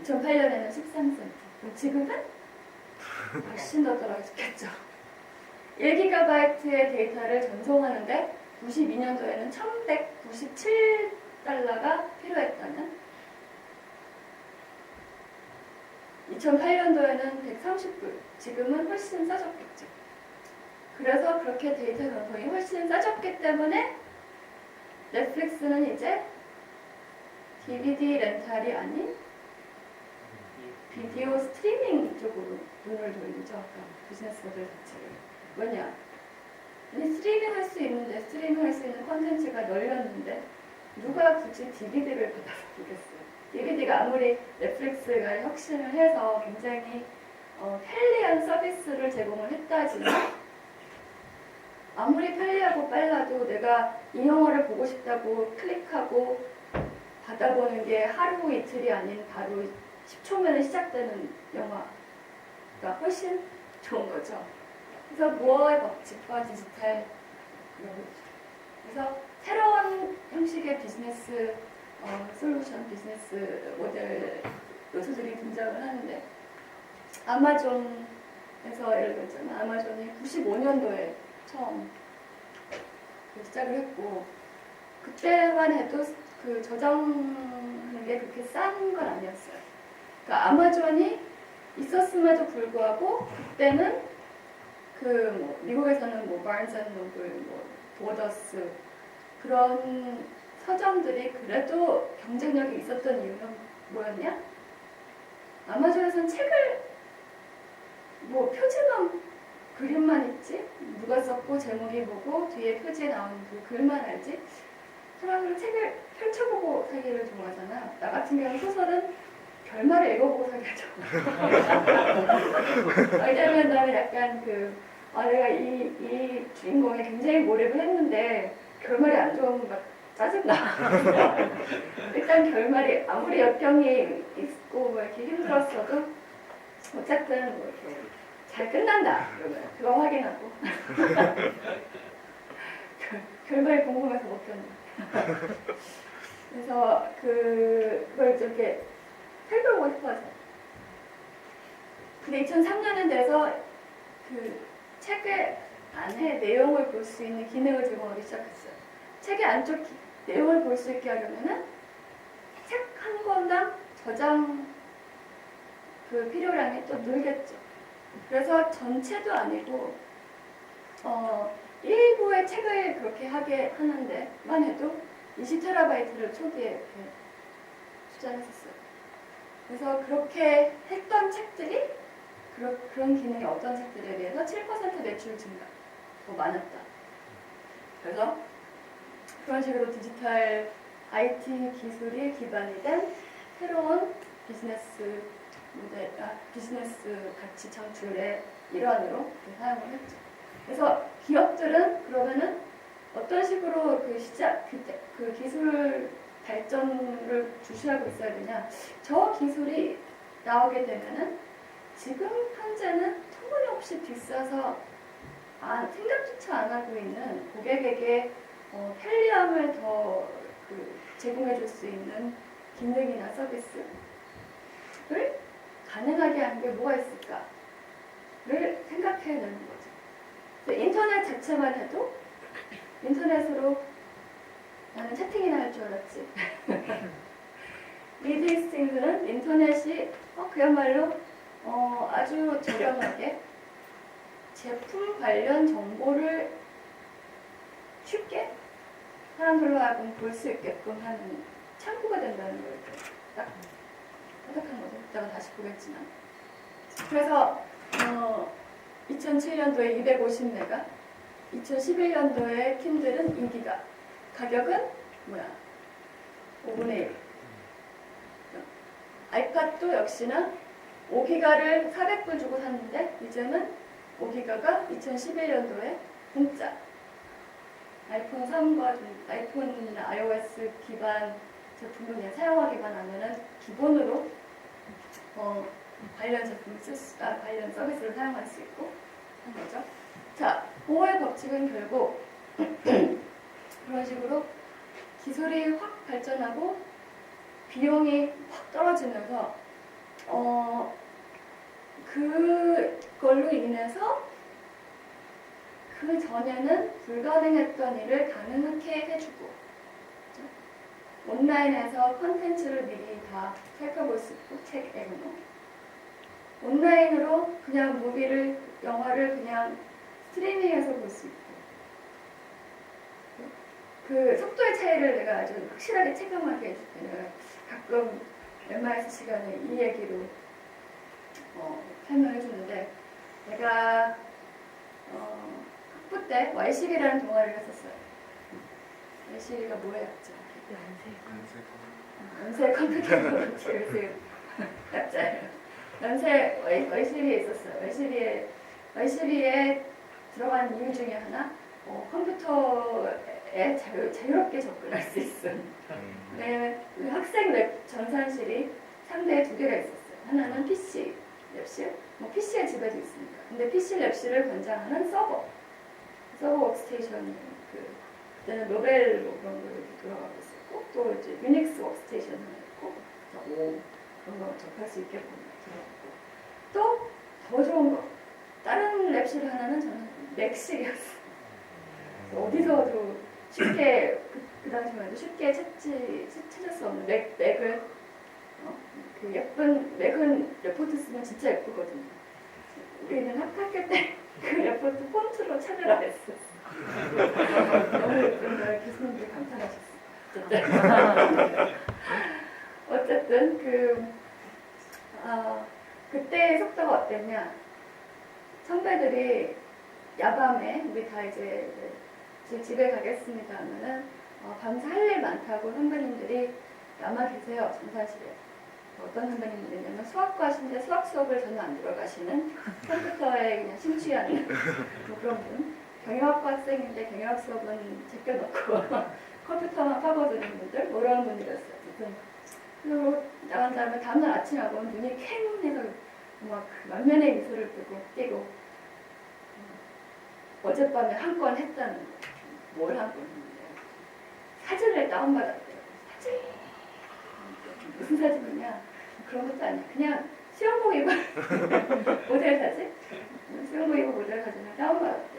2008년에는 13센트. 지금은 훨씬 더 떨어졌겠죠. 1GB의 데이터를 전송하는데 92년도에는 1197달러가 필요했다면 2008년도에는 130불, 지금은 훨씬 싸졌겠죠. 그래서 그렇게 데이터 전송이 훨씬 싸졌기 때문에 넷플릭스는 이제 DVD 렌탈이 아닌 비디오 스트리밍 쪽으로 눈을 돌리죠. 비즈니스 모델 자체를. 뭐냐? 아니, 스트리밍 할 수 있는데, 스트리밍 할 수 있는 콘텐츠가 널렸는데 누가 굳이 DVD를 받아서 보겠어요? DVD가 아무리 넷플릭스가 혁신을 해서 굉장히 편리한 서비스를 제공을 했다 하지만 아무리 편리하고 빨라도 내가 이 영화를 보고 싶다고 클릭하고 받아보는 게 하루 이틀이 아닌 바로 10초면에 시작되는 영화가 훨씬 좋은 거죠. 그래서 무어의 법칙과 디지털 그래서 새로운 형식의 비즈니스 솔루션, 비즈니스 모델 요소들이 등장을 하는데 아마존에서 예를 들자면 아마존이 95년도에 처음 시작을 했고 그때만 해도 그 저장하는 게 그렇게 싼 건 아니었어요. 그러니까 아마존이 있었음에도 불구하고 그때는 뭐 미국에서는 뭐 바른스 앤 노블, 뭐 보더스 그런 서점들이 그래도 경쟁력이 있었던 이유는 뭐였냐? 아마존에서는 책을 뭐 표지만 그림만 있지 누가 썼고 제목이 뭐고 뒤에 표지에 나오는 그 글만 알지 사람들은 책을 펼쳐보고 사기를 좋아하잖아. 나 같은 경우 소설은 결말을 읽어보고 살겠죠. 왜냐면 나는 약간 내가 이 주인공에 굉장히 몰입을 했는데 결말이 안 좋으면 막 짜증나. 일단 결말이 아무리 역경이 있고 뭐 이렇게 힘들었어도 어쨌든 뭐 이렇게 잘 끝난다. 그러면 그거 확인하고 결말이 궁금해서 못 견뎌. 그래서 그걸 좀 이렇게 살펴보고 싶어서. 근데 2003년은 돼서 그 책의 안에 내용을 볼 수 있는 기능을 제공하기 시작했어요. 책의 안쪽 내용을 볼 수 있게 하려면은 책 한 권당 저장 필요량이 또 늘겠죠. 그래서 전체도 아니고 일부의 책을 그렇게 하게 하는데만 해도 20TB를 초기에 이렇게 투자를 했었어요. 그래서 그렇게 했던 책들이 그런 기능이 어떤 책들에 비해서 7% 매출 증가 더 많았다. 그래서 그런 식으로 디지털 IT 기술이 기반이 된 새로운 비즈니스 모델, 비즈니스 가치 창출의 일환으로 사용을 했죠. 그래서 기업들은 그러면은 어떤 식으로 그 기술 발전을 주시하고 있어야 되냐? 저 기술이 나오게 되면은 지금 현재는 터무니없이 비싸서 생각조차 안 하고 있는 고객에게 편리함을 더 제공해 줄 수 있는 기능이나 서비스를 가능하게 한 게 뭐가 있을까를 생각해내는 거죠. 인터넷 자체만 해도 인터넷으로 나는 채팅이나 할 줄 알았지. 리디스팅스는 인터넷이 그야말로 아주 저렴하게 제품 관련 정보를 쉽게 사람들로 하여금 볼 수 있게끔 하는 창구가 된다는 걸 딱 해석한 거죠. 이따가 다시 보겠지만. 그래서 2007년도에 250메가, 2011년도에 킨들은 2기가, 가격은 5분의 1. 아이팟도 역시나 5기가를 400불 주고 샀는데 이제는 5기가가 2011년도에 공짜. 아이폰 3과 아이폰이나 iOS 기반 제품을 그냥 사용하기만 하면은 기본으로 관련 제품을 관련 서비스를 사용할 수 있고 한 거죠. 자, 보호의 법칙은 결국 그런 식으로 기술이 확 발전하고 비용이 확 떨어지면서 그걸로 인해서 그 전에는 불가능했던 일을 가능하게 해주고 온라인에서 콘텐츠를 미리 다 살펴볼 수 있고 책 앱으로 온라인으로 그냥 영화를 그냥 스트리밍해서 볼 수 있고 그 속도의 차이를 내가 아주 확실하게 체감하게 해줄 때는 가끔 MIS 시간에 이 얘기로 설명해 주는데 내가 학부 때 YC리라는 동아리를 했었어요. YC리가 뭐였죠? 연세 컴퓨터 연세 약자예요. 연세 YC리에 있었어요. YC리에 들어간 이유 중에 하나 컴퓨터에 자유롭게 접근할 수 있음. 네, 학생 웹 전산실이 상대에 2개가 있었어요. 하나는 PC 랩실, PC의 집에도 있습니다. 근데 PC 랩실을 권장하는 서버 워크스테이션이 그때는 노벨 그런 거 이렇게 돌아가고 있었고 또 이제 유닉스 워크스테이션 하나 있고 그런 거 접할 수 있게 들어갔고 또 더 좋은 거 다른 랩실 하나는 저는 맥실이었어요. 어디서도 쉽게 그 당시만 해도 쉽게 찾을 수 없는 맥을 그 예쁜 맥은 레포트 쓰면 진짜 예쁘거든요. 우리는 학교 때 그 레포트 폰트로 찾으라 했어. 너무 예쁜 걸 교수님들이 감탄하셨어. 어쨌든 그때의 속도가 어땠냐? 선배들이 야밤에 우리 다 이제 집에 가겠습니다 하면은 밤새 할 일 많다고 선배님들이 남아 계세요 전사실에. 어떤 선배님들이냐면 수학과신데 수학 수업을 전혀 안 들어가시는 컴퓨터에 그냥 심취하는 뭐 그런 분. 경영학과 학생인데 경영학 수업은 제껴놓고 컴퓨터만 파고드는 분들 뭐 그런 분들이었어요. 그리고 나간 다음에 다음날 아침에 보면 눈이 캥해서 막 만면의 미소를 띠고 어젯밤에 한 건 했다는 뭘 한 건데 사진을 다운받았대요. 사진 무슨 사진이냐 그런 것도 아니야. 그냥 수영복 입은 모델 사진 수영복 입은 모델 사진을 다운받았대요.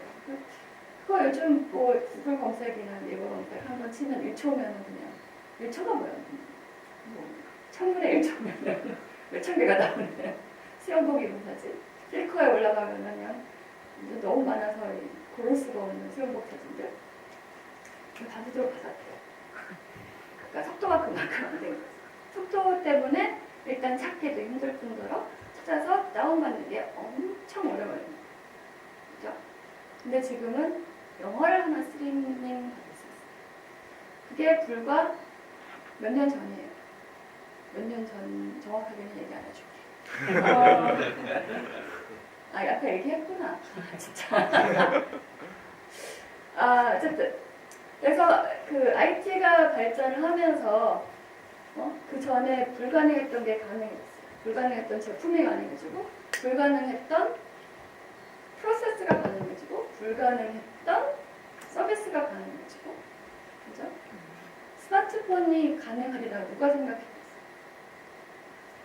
그거 요즘 뭐 구글 검색이나 네이버 검색 한 번 치면 1초면 그냥 1초가 뭐야? 뭐 1000분의 1초면 몇천 개가 나오네. 수영복 입은 사진. 필커에 올라가면 그냥 이제 너무 많아서 고를 수가 없는 수영복 사진들. 밤새도록 받았대요. 그러니까 속도가 그만큼 안 된 거죠. 속도 때문에 일단 찾기도 힘들 뿐더러 찾아서 다운받는 게 엄청 오래 걸립니다. 그죠? 근데 지금은 영어를 하나 스트리밍 받을 수 있어요. 그게 불과 몇 년 전이에요. 몇 년 전 정확하게는 얘기 안 해줄게. 아까 얘기했구나. 진짜. 어쨌든 그래서 그 IT가 발전을 하면서 그 전에 불가능했던 게 가능해졌어요. 불가능했던 제품이 가능해지고 불가능했던 프로세스가 가능해지고 불가능했던 서비스가 가능해지고 그죠? 스마트폰이 가능하리라 누가 생각했겠어요?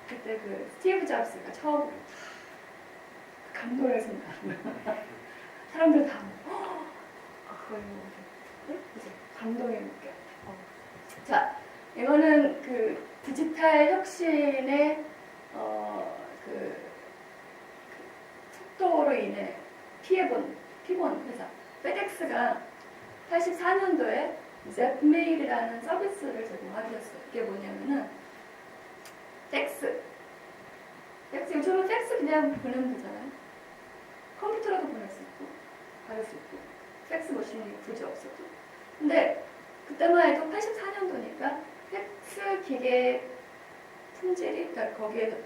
그때 그 스티브 잡스가 처음으로 감동의 순간 사람들 다 거의 뭐 네? 이제 감동의 물결. 자, 이거는 그 디지털 혁신의 그 속도로 인해 피해본 회사 페덱스가 84년도에 zetmail이라는 서비스를 제공하게 됐어요. 이게 뭐냐면은 팩스 요즘은 팩스 그냥 보내면 되잖아요. 컴퓨터로도 보낼 수 있고 받을 수 있고 팩스 머신이 굳이 없어도. 근데 그때만 해도 84년도니까 팩스 기계 품질이 그러니까 거기에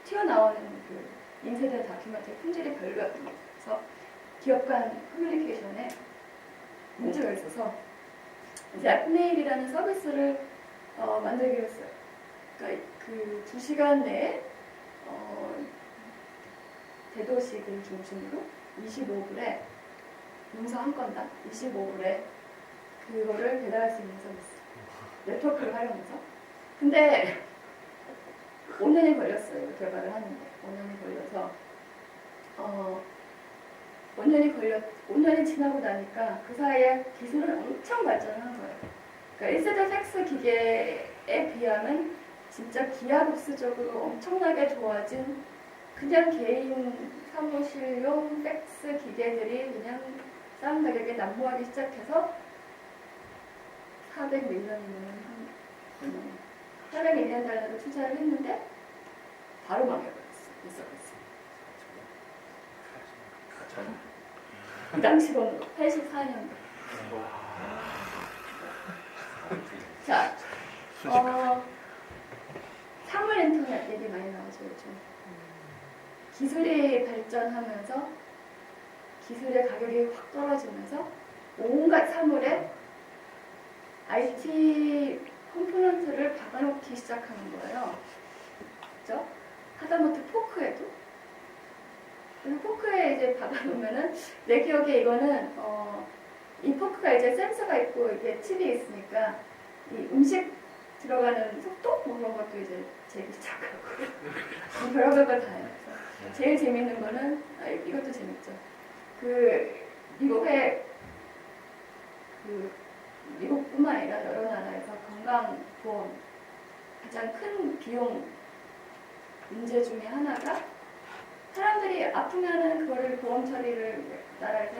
튀어나오는 그 인쇄된 다큐멘터리 품질이 별로였던 거죠. 기업 간 커뮤니케이션에 문제가 있어서 zetmail이라는 서비스를 만들기로 했어요. 그러니까 그 2시간 내에 대도시들 중심으로 25불에 문서 한 건당 25불에 그거를 배달할 수 있는 서비스. 네트워크를 활용해서. 근데 5년이 걸렸어요. 개발을 하는데 5년이 걸려서 5년이 지나고 나니까 그 사이에 기술은 엄청 발전을 한 거예요. 그러니까 1세대 팩스 기계에 비하면 진짜 기하급수적으로 엄청나게 좋아진 그냥 개인 사무실용 팩스 기계들이 그냥 싼 가격에 난무하기 시작해서 400밀리언이면 400밀리언 달러를 투자를 했는데 바로 망해버렸어. 이 서비스. 그 당시 돈으로 84년도. 자, 사물 인터넷 얘기 많이 나오죠 요즘. 기술이 발전하면서 기술의 가격이 확 떨어지면서 온갖 사물에 IT 컴포넌트를 박아놓기 시작하는 거예요. 그죠? 하다못해 포크에도. 그래서 포크에 이제 박아놓으면은 내 기억에 이거는 이 포크가 이제 센서가 있고 이게 칩이 있으니까 이 음식 들어가는 속도 뭐 그런 것도 이제 재기 시작하고 별의별 걸 다 해요. 제일 재밌는 거는 이것도 재밌죠. 그 미국의 미국뿐만 아니라 여러 나라에서 건강보험 가장 큰 비용 문제 중에 하나가 사람들이 아프면은 그거를 보험 처리를 나라에서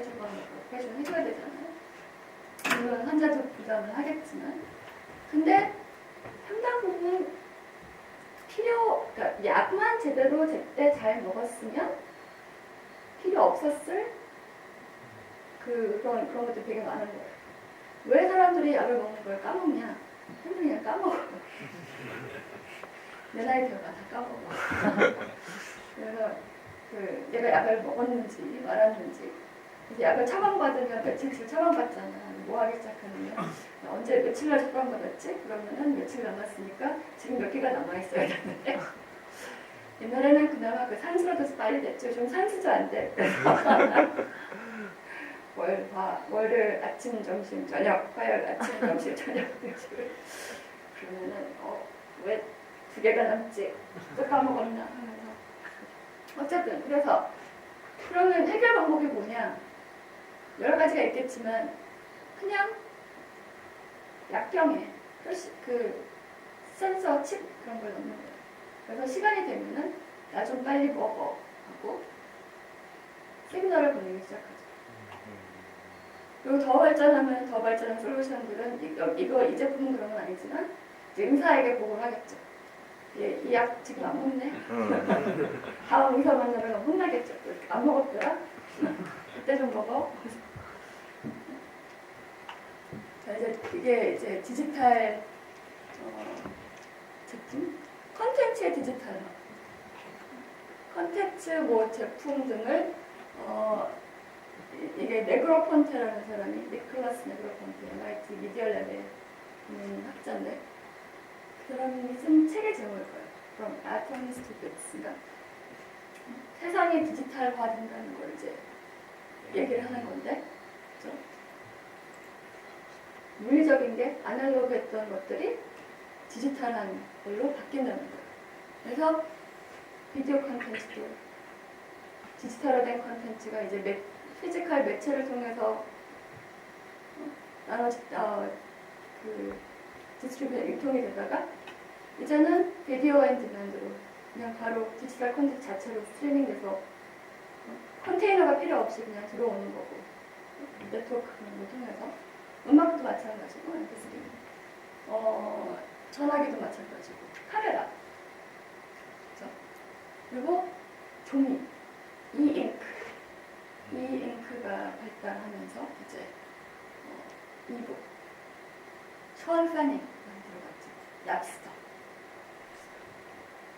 해줘야 되잖아요. 물론 환자도 부담을 하겠지만, 근데 상당 부분 그러니까 약만 제대로 제때 잘 먹었으면 필요 없었을 그런 것들이 되게 많은 거예요. 왜 사람들이 약을 먹는 걸 까먹냐? 사람들이 그냥 까먹어요. 내 나이 들어가 다 까먹어. 그래서 그 내가 약을 먹었는지 말았는지, 그래서 약을 처방받으면 며칠씩 처방받잖아. 뭐 하기 시작하면 언제 며칠 날 처방받았지? 그러면은 며칠 남았으니까 지금 몇 개가 남아있어야 되는데 옛날에는 그나마 그 산수라도 빨리 됐죠. 좀 산수도 안 돼. 월요일 아침, 점심, 저녁, 화요일 아침, 점심, 저녁 등식을 그러면은 왜 2개가 남지? 또 까먹었나 하면서 어쨌든 그래서 그러면 해결 방법이 뭐냐? 여러 가지가 있겠지만 그냥 약병에 그 센서 칩 그런 걸 넣는 거예요. 그래서 시간이 되면은 나 좀 빨리 먹어 하고 시그널을 보내기 시작하죠. 그리고 더 발전하면 더 발전한 솔루션들은 이거 이 제품은 그런 건 아니지만 이제 의사에게 보고를 하겠죠. 이 약 지금 안 먹네. 다음 의사 만나면 혼나겠죠. 안 먹었더라. 그때 좀 먹어. 자, 이게 이제 디지털 제품, 컨텐츠의 디지털화, 컨텐츠 뭐 제품 등을 이게 네그로폰테라는 사람이 니클라스 네그로폰테 MIT 미디어랩에 있는 학자인데 그 사람이 쓴 책의 제목일 거예요. From Atoms to Bits. 그러니까 세상이 디지털화된다는 걸 이제 얘기를 하는 건데, 그렇죠? 물리적인 게 아날로그했던 것들이 디지털한 걸로 바뀐다는 거예요. 그래서 비디오 컨텐츠도 디지털화된 컨텐츠가 이제 피지컬 매체를 통해서 그 디스트리뷰션 유통이 되다가 이제는 비디오 앤 디맨드로 그냥 바로 디지털 콘텐츠 자체로 스트리밍돼서 컨테이너가 필요 없이 그냥 들어오는 거고, 네트워크 그런 걸 통해서 음악도 마찬가지고 MP3 전화기도 마찬가지고 카메라, 그렇죠? 그리고 종이, 이잉크가 발달하면서 이제 이북, 션 페닝 만들어갔죠.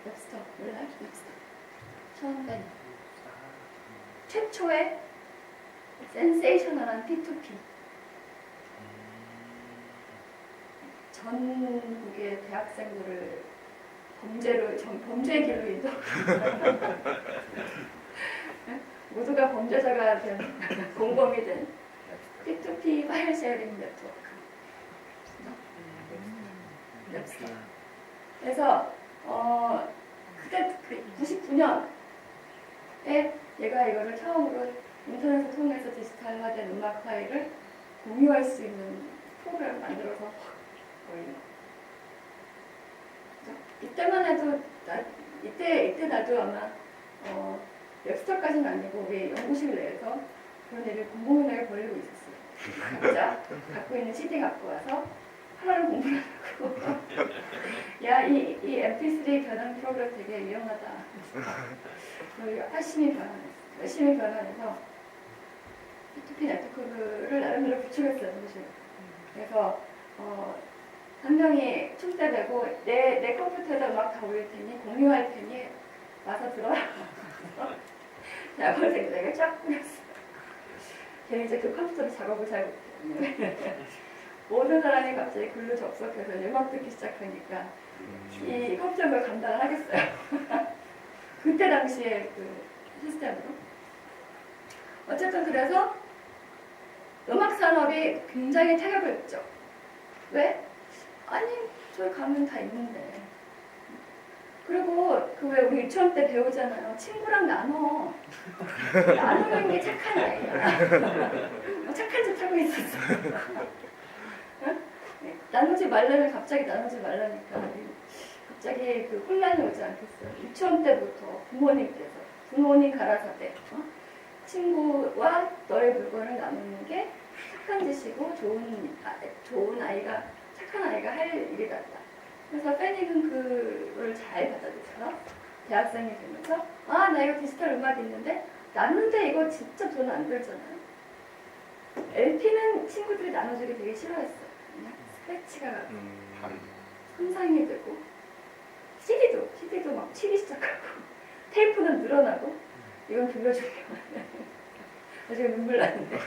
랩스터 몰라요? 랩스터 션 페닝 최초의 센세이셔널한 P2P, 전국의 대학생들을 범죄의 길로 인도 모두가 범죄자가 된 공범이 된 P2P 파일 쉐어링 네트워크. 랩스터. 그래서 그때 99년에 얘가 이거를 처음으로 인터넷을 통해서 디지털화된 음악 파일을 공유할 수 있는 프로그램을 만들어서 보이는 거. 이때만 해도 이때 나도 아마 웹스터까지는 아니고 우리 연구실 내에서 그런 일을 공공연하게 벌이고 있었어요. 각자 갖고 있는 CD 갖고 와서 하나를 공부를 하고 야, 이 MP3 변환 프로그램 되게 유용하다. 열심히 변환해서 P2P 네트워크를 나름대로 구축했어요. 사실. 그래서 한 명이 충대되고 내 컴퓨터에다 막 다 올릴 테니 공유할 테니 와서 들어라. 대학원생들에게 쫙 뿌렸어. 걔는 이제 그 컴퓨터로 작업을 잘 못해요. 모든 사람이 갑자기 글로 접속해서 음악 듣기 시작하니까 이 컴퓨터를 감당을 하겠어요. 그때 당시에 그 시스템으로. 어쨌든 그래서 음악 산업이 굉장히 타격을 입죠. 왜? 아니, 저희 가면 다 있는데. 그리고 그 왜 우리 유치원 때 배우잖아요. 친구랑 나눠. 나누는 게 착한 아이야. 착한 짓 하고 있었어. 응? 나누지 말라면 갑자기 나누지 말라니까 갑자기 그 혼란이 오지 않겠어요. 유치원 때부터 부모님께서 부모님 가라사대 친구와 너의 물건을 나누는 게 착한 짓이고 좋은 아이가 착한 아이가 할 일이 같다. 그래서 페닉은 그걸 잘 받아들여서 대학생이 되면서 나 이거 디지털 음악 있는데 나누는데 이거 진짜 돈 안 들잖아요. LP는 친구들이 나눠주기 되게 싫어했어요. 그냥 스크래치가 상상이 되고 CD도 막 치기 시작하고 테이프는 늘어나고 이건 빌려주면 지금 눈물 나는데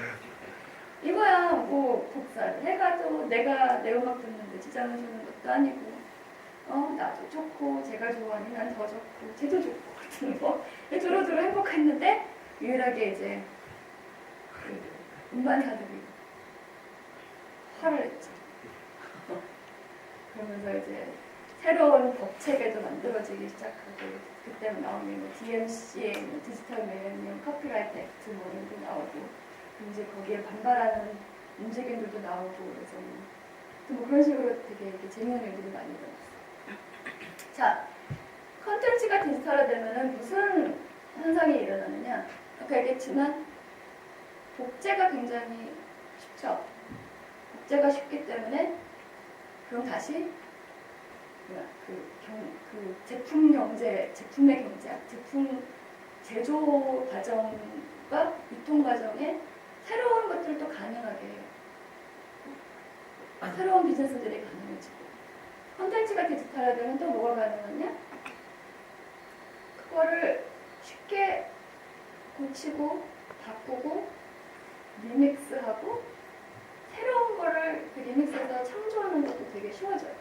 이거야 뭐 복사를 해가도 내가 내 음악 듣는데 지장을 주는 것도 아니고 나도 좋고 제가 좋아하니 난 더 좋고 쟤도 좋고 같은 거 두루두루 행복했는데 유일하게 이제 그 음반사들이 화를 냈죠. 그러면서 이제 새로운 법 체계도 만들어지기 시작하고 그때는 나오는 뭐 DMCA, 뭐 디지털 밀레니엄 커피라이트 액트 뭐 이런 게 나오고 그리고 이제 거기에 반발하는 움직임들도 나오고 그래서 뭐 그런 식으로 되게 이렇게 재미있는 일들이 많이 일어났어요. 자, 컨텐츠가 디지털화되면은 무슨 현상이 일어나느냐? 아까 얘기했지만 복제가 굉장히 쉽죠. 복제가 쉽기 때문에 그럼 다시 그 제품 경제, 제품의 경제, 제품 제조 과정과 유통 과정에 새로운 것들을 또 가능하게 해요. 새로운 비즈니스들이 가능해지고 콘텐츠가 디지털화되면 또 뭐가 가능하냐? 그거를 쉽게 고치고 바꾸고 리믹스하고 새로운 거를 그 리믹스해서 창조하는 것도 되게 쉬워져요.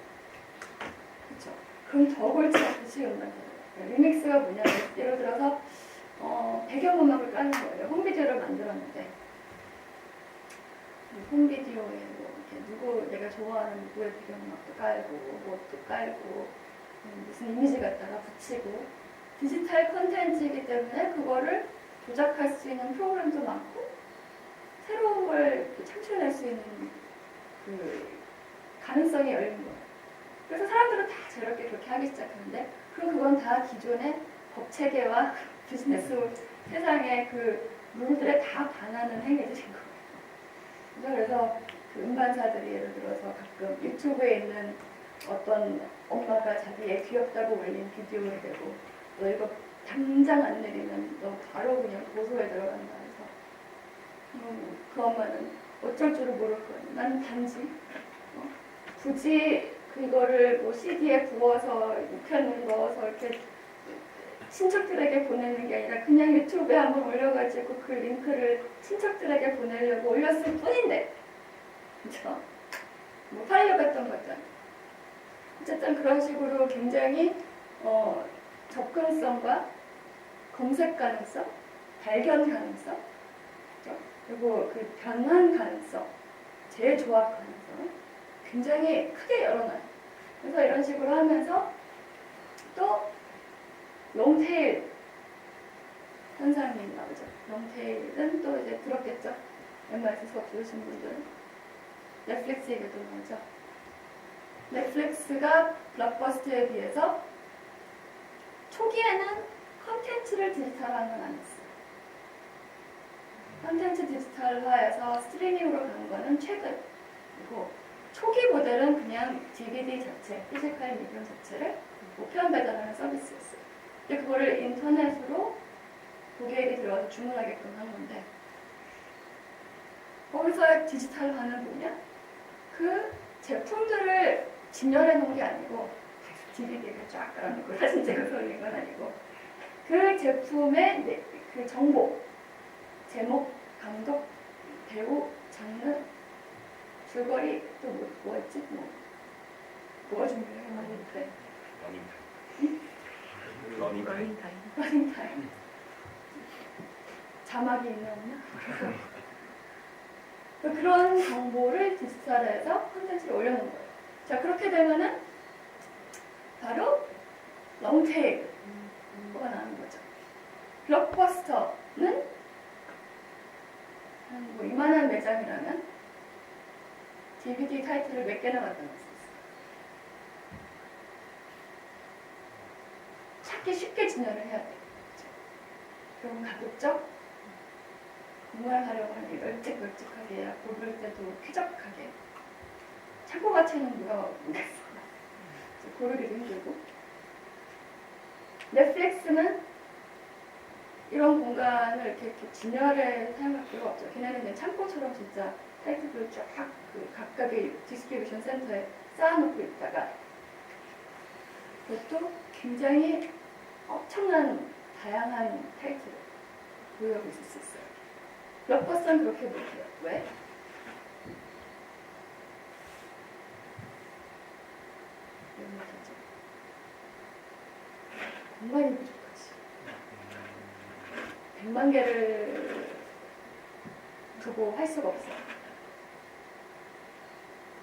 그렇죠? 그럼 더 골치 아프지 음반사들. 리믹스가 뭐냐면 예를 들어서 배경음악을 까는 거예요. 홈비디오를 만들었는데 홈비디오에 뭐 이렇게 내가 좋아하는 누구의 배경음악도 깔고 뭐도 깔고 무슨 이미지 갖다가 붙이고 디지털 콘텐츠이기 때문에 그거를 조작할 수 있는 프로그램도 많고 새로운 걸 창출할 수 있는 그 가능성이 열린 거예요. 그래서 사람들은 다 저렇게 그렇게 하기 시작하는데 그럼 그건 다 기존의 법 체계와 비즈니스 세상의 그 룰들에 다 반하는 행위들인 거예요. 그래서 그 음반사들이 예를 들어서 가끔 유튜브에 있는 어떤 엄마가 자기 애 귀엽다고 올린 비디오를 내고 너 이거 당장 안 내리면 너 바로 그냥 고소에 들어간다 해서 그 엄마는 어쩔 줄을 모를 거예요. 나는 단지 굳이 그거를 뭐 CD에 부어서 우편을 넣어서 이렇게 친척들에게 보내는 게 아니라 그냥 유튜브에 한번 올려가지고 그 링크를 친척들에게 보내려고 올렸을 뿐인데 그렇죠? 뭐 팔려고 했던 거죠. 어쨌든 그런 식으로 굉장히 접근성과 검색 가능성, 발견 가능성, 그렇죠? 그리고 그 변환 가능성, 재조합 가능성을 굉장히 크게 열어놔요. 그래서 이런 식으로 하면서 또 롱테일 현상이 나오죠. 롱테일은 또 이제 들었겠죠. MIT 수업 들으신 분들은 넷플릭스 얘기도 나오죠. 넷플릭스가 블록버스터에 비해서 초기에는 컨텐츠를 디지털화는 안 했어요. 컨텐츠 디지털화에서 스트리밍으로 간 거는 최근이고 초기 모델은 그냥 DVD 자체, 피지컬 미디엄 자체를 우편 배달하는 서비스였어요. 근데 그거를 인터넷으로 고객이 들어와서 주문하게끔 한 건데 거기서 디지털화는 뭐냐? 그 제품들을 진열해 놓은 게 아니고 DVD를 쫙 깔아놓고 사진 찍어서 올린 건 아니고 그 제품의 그 정보, 제목, 감독, 배우, 장르, 줄거리 또 뭐였지? 뭐가 준비해요? 그래. 러닝타임. 러닝타임. 자막이 있나 없나? 그런 정보를 디지털에서 콘텐츠를 올려놓은 거예요. 자, 그렇게 되면은 바로 롱테일가 나오는 거죠. 블록버스터는 한 뭐 이만한 매장이라면 DVD 타이틀을 몇 개나 갖다 놓을 수 있어요. 찾기 쉽게 진열을 해야 돼요. 그럼 가급적 공부하려고 하니 널찍널찍하게 고를 때도 쾌적하게 창고 같이는 누가 오겠어. 고르기도 힘들고 넷플릭스는 이런 공간을 이렇게 진열해 사용할 필요가 없죠. 걔네는 그냥 창고처럼 진짜 타이틀을 쫙 그 각각의 디스트리뷰션 센터에 쌓아놓고 있다가 그것도 굉장히 엄청난 다양한 타이틀을 보유하고 있을 수 있어요. 블록버스는 그렇게 못해요. 왜? 왜 못하죠? 공간이 부족하지. 100만 개를 두고 할 수가 없어요.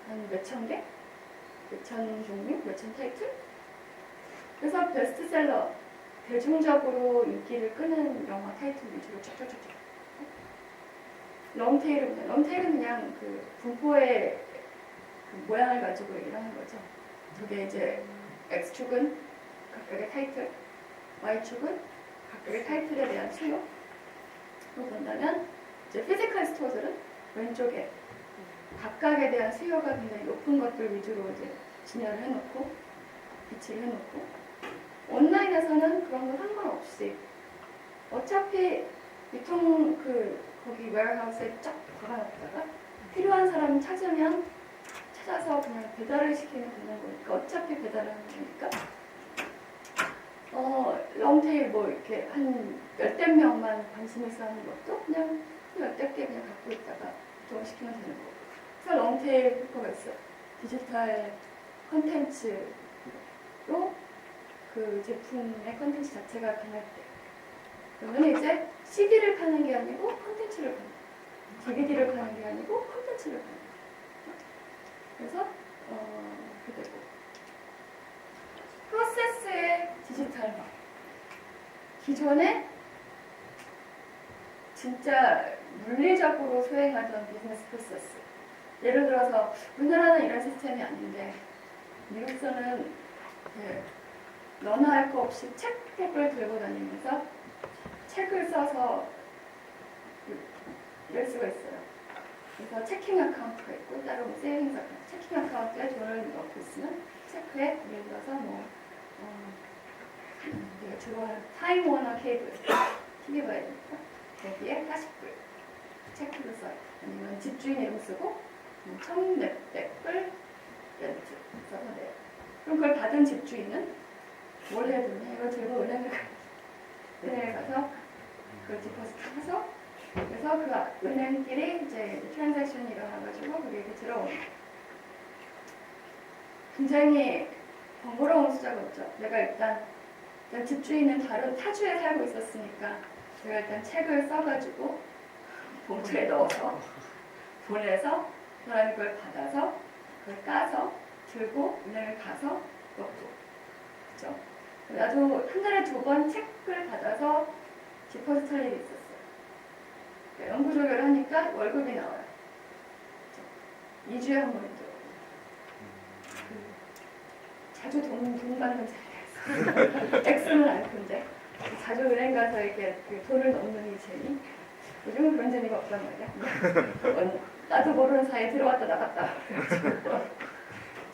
한 몇천 개? 몇천 종류? 몇천 타이틀? 그래서 베스트셀러, 대중적으로 인기를 끄는 영화 타이틀 위주로 쫙쫙쫙쫙. 롱테일은 그냥 그 분포의 그 모양을 가지고 얘기를 하는 거죠. 저게 이제 X축은 각각의 타이틀, Y축은 각각의 타이틀에 대한 수요로 본다면 이제 피지컬 스토어들은 왼쪽에 각각에 대한 수요가 굉장히 높은 것들 위주로 이제 진열을 해놓고 비치를 해놓고 온라인에서는 그런 거 상관없이 어차피 유통 거기 웨어하우스에 쫙 박아놨다가 필요한 사람 찾으면 찾아서 그냥 배달을 시키면 되는 거니까 어차피 배달을 하는 거니까 롱테일 뭐 이렇게 한 열댓 명만 관심 있어 하는 것도 그냥 열댓 개 그냥 갖고 있다가 유통을 시키면 되는 거고. 그래서 롱테일 효과가 있어요. 디지털 컨텐츠로 그 제품의 컨텐츠 자체가 변할 때. 그러면 이제 CD를 파는 게 아니고 컨텐츠를 파는 거예요. DVD를 파는 게 아니고 컨텐츠를 파는 거예요. 그래서 그렇게 되고. 프로세스의 디지털화. 기존에 진짜 물리적으로 수행하던 비즈니스 프로세스. 예를 들어서 우리나라는 이런 시스템이 아닌데 미국서는 너나 할 거 없이 책을 들고 다니면서 책을 써서 이럴 수가 있어요. 그래서 체킹 아카운트가 있고 따로 세이빙스 아카운트. 체킹 아카운트에 돈을 넣고 있으면 체크에 예를 들어서 내가 주로 하는 타임 워너 케이블 TV 봐야 되니까 거기에 40불 체크를 써요. 아니면 집주인 이름 쓰고 1,몇백불 렌트 써서 내요. 그럼 그걸 받은 집주인은 뭘 해야 되냐? 이걸 들고 은행에 가서 그걸 디포지트 해서 그래서 그 은행끼리 이제 트랜잭션이 일어나가지고 그게 이렇게 들어오는 거예요. 굉장히 번거로운 숫자가 없죠. 내가 일단 집주인은 다른 타주에 살고 있었으니까 제가 일단 책을 써가지고 봉투에 넣어서 보내서 사람이 그걸 받아서 그걸 까서 들고 은행을 가서 넣고 그죠? 나도 한 달에 2번 책을 받아서 디포지트 할 일이 있었어요. 그러니까 연구 조결을 하니까 월급이 나와요. 그죠? 2주에 한 번이 들어오고 자주 돈 받는 자리가 있어요. X는 안 큰데 자주 은행 가서 이렇게 돈을 넣는 이 재미. 요즘은 그런 재미가 없단 말이야. 나도 모르는 사이에 들어왔다 나갔다.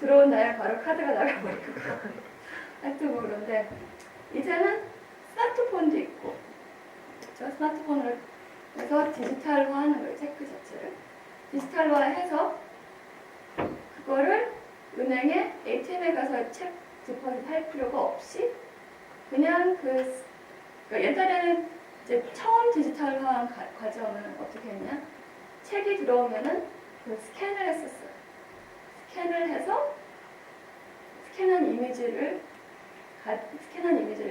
들어온 날 바로 카드가 나가버리고. 하여튼 뭐 그런데 이제는 스마트폰도 있고 그렇죠? 스마트폰으로 해서 디지털화하는 거예요. 체크 자체를. 디지털화해서 그거를 은행에 ATM에 가서 책 디포짓 할 필요가 없이 그냥 그러니까 옛날에는 이제 처음 디지털화한 과정은 어떻게 했냐? 책이 들어오면은 그 스캔을 했었어요. 스캔을 해서 스캔한 이미지를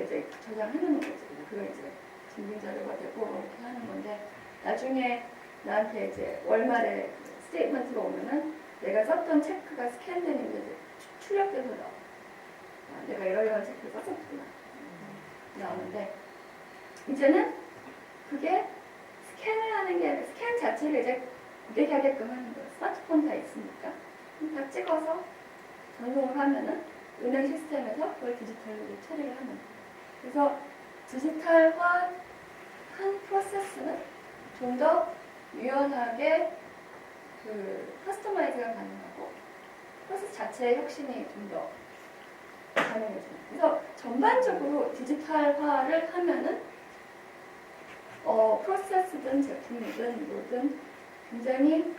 이제 저장해 놓는 거죠. 그거 이제 증빙 자료가 되고 이렇게 하는 건데 나중에 나한테 이제 월말에 스테이트먼트가 오면은 내가 썼던 체크가 스캔된 이미지 출력돼서 나와. 아, 내가 이런 체크를 썼었구나. 나오는데 이제는 그게 스캔을 하는 게 아니라 스캔 자체를 이제 고객하게끔 하는 거예요. 스마트폰 다 있으니까 다 찍어서 전송을 하면은 은행 시스템에서 그걸 디지털로 처리를 하는 거예요. 그래서 디지털화한 프로세스는 좀 더 유연하게 커스터마이즈가 가능하고 프로세스 자체의 혁신이 좀 더 가능해져요. 그래서 전반적으로 디지털화를 하면은 프로세스든 제품이든 뭐든 굉장히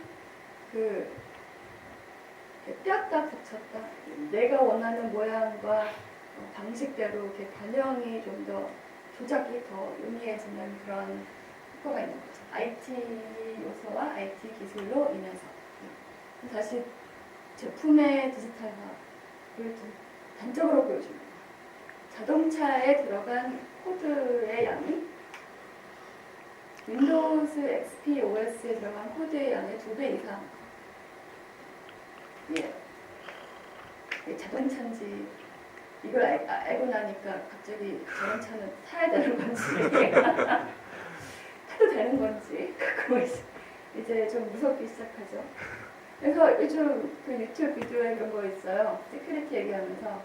떼었다 붙였다 내가 원하는 모양과 방식대로 이렇게 변형이 좀 더 조작이 더 용이해지는 그런 효과가 있는 거죠. IT 요소와 IT 기술로 인해서. 다시 제품의 디지털화를 좀 단적으로 보여줍니다. 자동차에 들어간 코드의 양이 윈도우즈 XP OS에 들어간 코드의 양의 2배 이상. 예. 자동차인지 이걸 알고 나니까 갑자기 저런 차는 사야 되는 건지 타도 되는 건지 그거 이제 좀 무섭기 시작하죠. 그래서 요즘 그 유튜브 비디오에 그런 거 있어요. 시큐리티 얘기하면서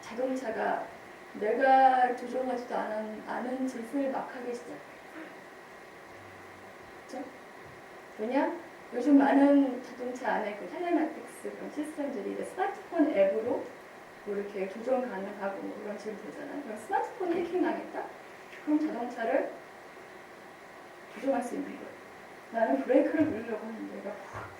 자동차가 내가 조종하지도 않은 짓을 막 하기 시작해요. 그렇죠? 왜냐? 요즘 많은 자동차 안에 그 텔레마틱스 그런 시스템들이 이제 스마트폰 앱으로 뭐 이렇게 조정 가능하고 뭐 그런 식으로 되잖아요. 그럼 스마트폰이 해킹 당했다? 그럼 자동차를 조종할 수 있는 거예요. 나는 브레이크를 누르려고 하는데 얘가 팍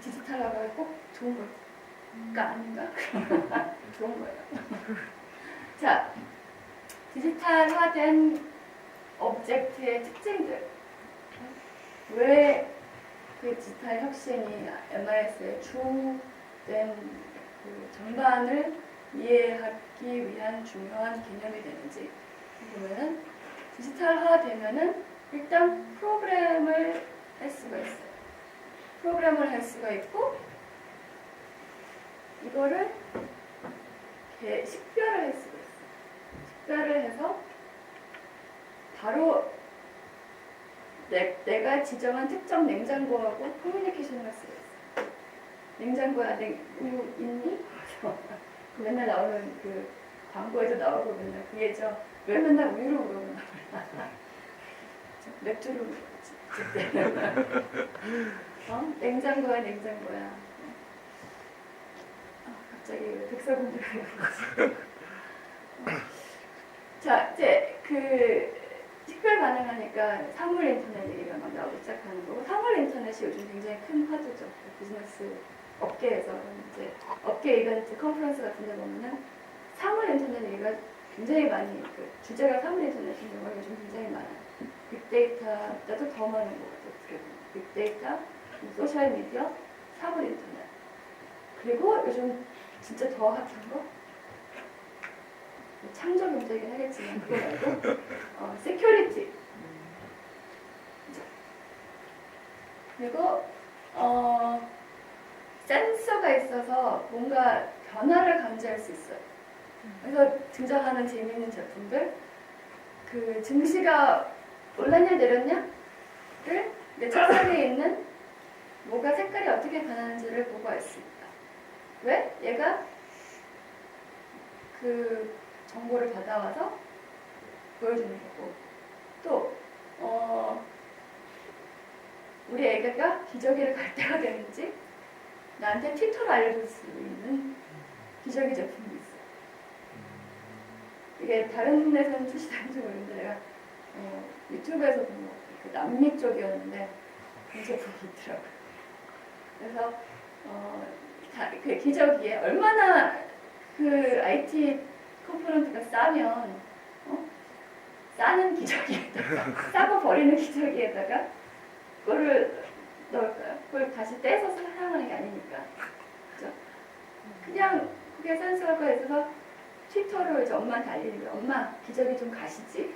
디지털화가 꼭 좋은 걸까 아닌가? 좋은 거예요. 자, 디지털화된 오브젝트의 특징들. 왜 그 디지털 혁신이 MIS의 주된 그 전반을 이해하기 위한 중요한 개념이 되는지 보면은 디지털화 되면은 일단 프로그램을 할 수가 있어요. 프로그램을 할 수가 있고 이거를 이렇게 식별을 할 수가 있어요. 식별을 해서 바로 내가 지정한 특정 냉장고하고 커뮤니케이션을 할 수가 있어요. 냉장고 안에 우유 있니? 그 맨날 나오는 그 광고에도 나오고 맨날 그 예죠. 왜 맨날 우유를 물어보나 몰라. 맥주를 물어보지. 냉장고야 냉장고야. 갑자기 백설공주가 그러지. 자 이제 그 식별 가능하니까 사물 인터넷 얘기가 막 나오기 시작하는 거고 사물 인터넷이 요즘 굉장히 큰 화두죠. 그 비즈니스 업계에서 이제 업계 이벤트 컨퍼런스 같은 데 보면은 사물 인터넷 얘기가 굉장히 많이 그 주제가 사물 인터넷인 경우가 요즘 굉장히 많아요. 빅데이터보다도 더 많은 것 같아요. 빅데이터, 소셜미디어, 사물 인터넷. 그리고 요즘 진짜 더 핫한 거 창조 경제이긴 하겠지만 그거 말고 세큐리티. 그리고 센서가 있어서 뭔가 변화를 감지할 수 있어요. 그래서 등장하는 재미있는 제품들 그 증시가 올랐냐 내렸냐를 내 책상에 있는 뭐가 색깔이 어떻게 변하는지를 보고 알 수 있다. 왜? 얘가 그 정보를 받아와서 보여주는 거고 또 우리 애가 기저귀를 갈 때가 되는지 나한테 트위터로 알려줄 수 있는 기저귀 제품이 있어요. 이게 다른 데서는 출시되는지 모르는데 내가 유튜브에서 본 거 그 남미 쪽이었는데 그 제품이 있더라고요. 그래서 그 기저귀에 얼마나 그 IT 컴포넌트가 싸면 싸는 기저귀에다가 싸고 버리는 기저귀에다가 그거를 넣을까요? 그걸 다시 떼서 사용하는 게 아니니까 그죠? 그냥 그게 센서가 있어서 트위터로 이제 엄마한테 알리는 거예요. 엄마 기저귀 좀 가시지?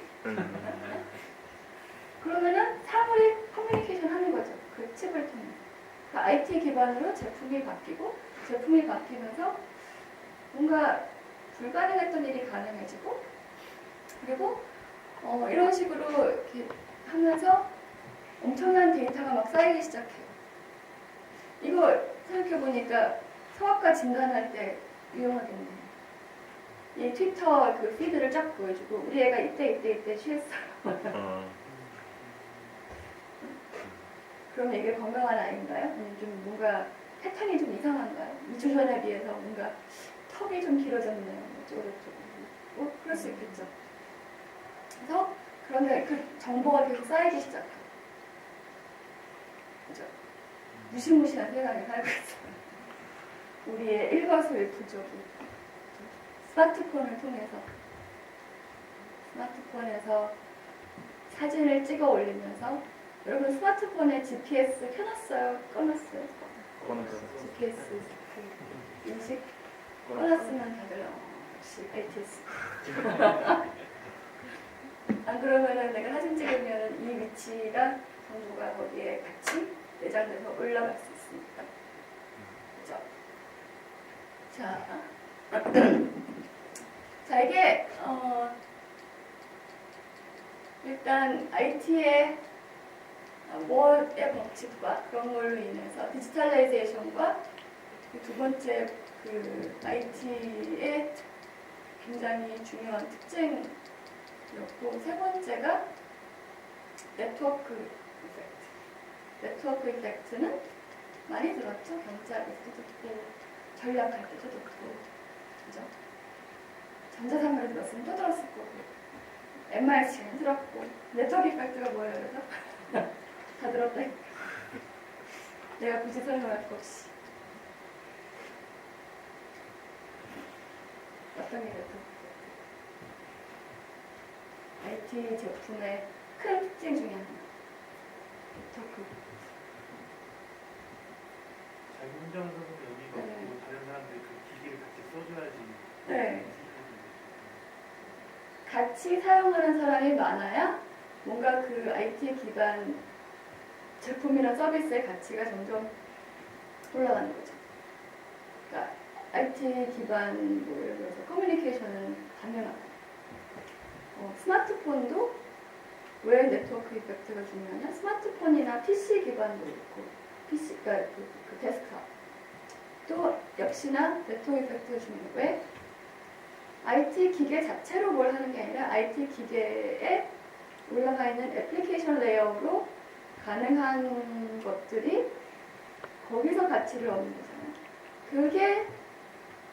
그러면은 사물이 커뮤니케이션 하는 거죠. 그 칩을 통해. 그 IT 기반으로 제품이 바뀌고 제품이 바뀌면서 뭔가 불가능했던 일이 가능해지고 그리고 이런 식으로 이렇게 하면서 엄청난 데이터가 막 쌓이기 시작해요. 이거 생각해보니까 성악과 진단할 때 유용하겠네요. 이 트위터 그 피드를 쫙 보여주고 우리 애가 이때 취했어요. 그러면 이게 건강한 아이인가요? 아니면 좀 뭔가 패턴이 좀 이상한가요? 2주 전에 비해서 뭔가 턱이 좀 길어졌네요. 뭐 그럴 수 있겠죠. 그래서 그런데 그 정보가 계속 쌓이기 시작해요. 그죠? 무시무시한 세상에 살고 있어요. 우리의 일거수일투족이 스마트폰에서 사진을 찍어 올리면서 여러분 스마트폰에 GPS 켜놨어요? 꺼놨어요? GPS 그 인식 꺼놨으면 다들 역시 ITS 안 그러면은 내가 사진 찍으면 이 위치가 정보가 거기에 같이 내장돼서 올라갈 수 있습니다. 그죠? 자 이게 일단 IT의 뭐의 법칙과 그런 걸로 인해서 디지털라이제이션과 두 번째 그 IT의 굉장히 중요한 특징이었고 세 번째가 네트워크 이펙트. 네트워크 이펙트는 많이 들었죠? 경제학에서도 듣고 전략할 때도 듣고 그죠? 전자상가를 들었으면 또 들었을 거고 MRC는 들었고 네트워크 이펙트가 뭐예요? 그래서 다 들었다. 내가 굳이 설명할 거 없이 어떤 게 IT 제품의 큰 특징 중에 하나. 네트워크. 자기 혼자서는 여기가 네. 없고 다른 사람들이 그 기기를 같이 써줘야지. 네. 같이 사용하는 사람이 많아야 뭔가 그 IT 기반 제품이나 서비스의 가치가 점점 올라가는 거죠. 그러니까 IT 기반 뭐 예를 들어서 커뮤니케이션은 당연하고 스마트폰도 왜 네트워크 이펙트가 중요하냐? 스마트폰이나 PC 기반도 있고 PC가 그 데스크탑 또 역시나 네트워크 이펙트가 중요해요. 왜? IT 기계 자체로 뭘 하는 게 아니라 IT 기계에 올라가 있는 애플리케이션 레이어로 가능한 것들이 거기서 가치를 얻는 거잖아요. 그게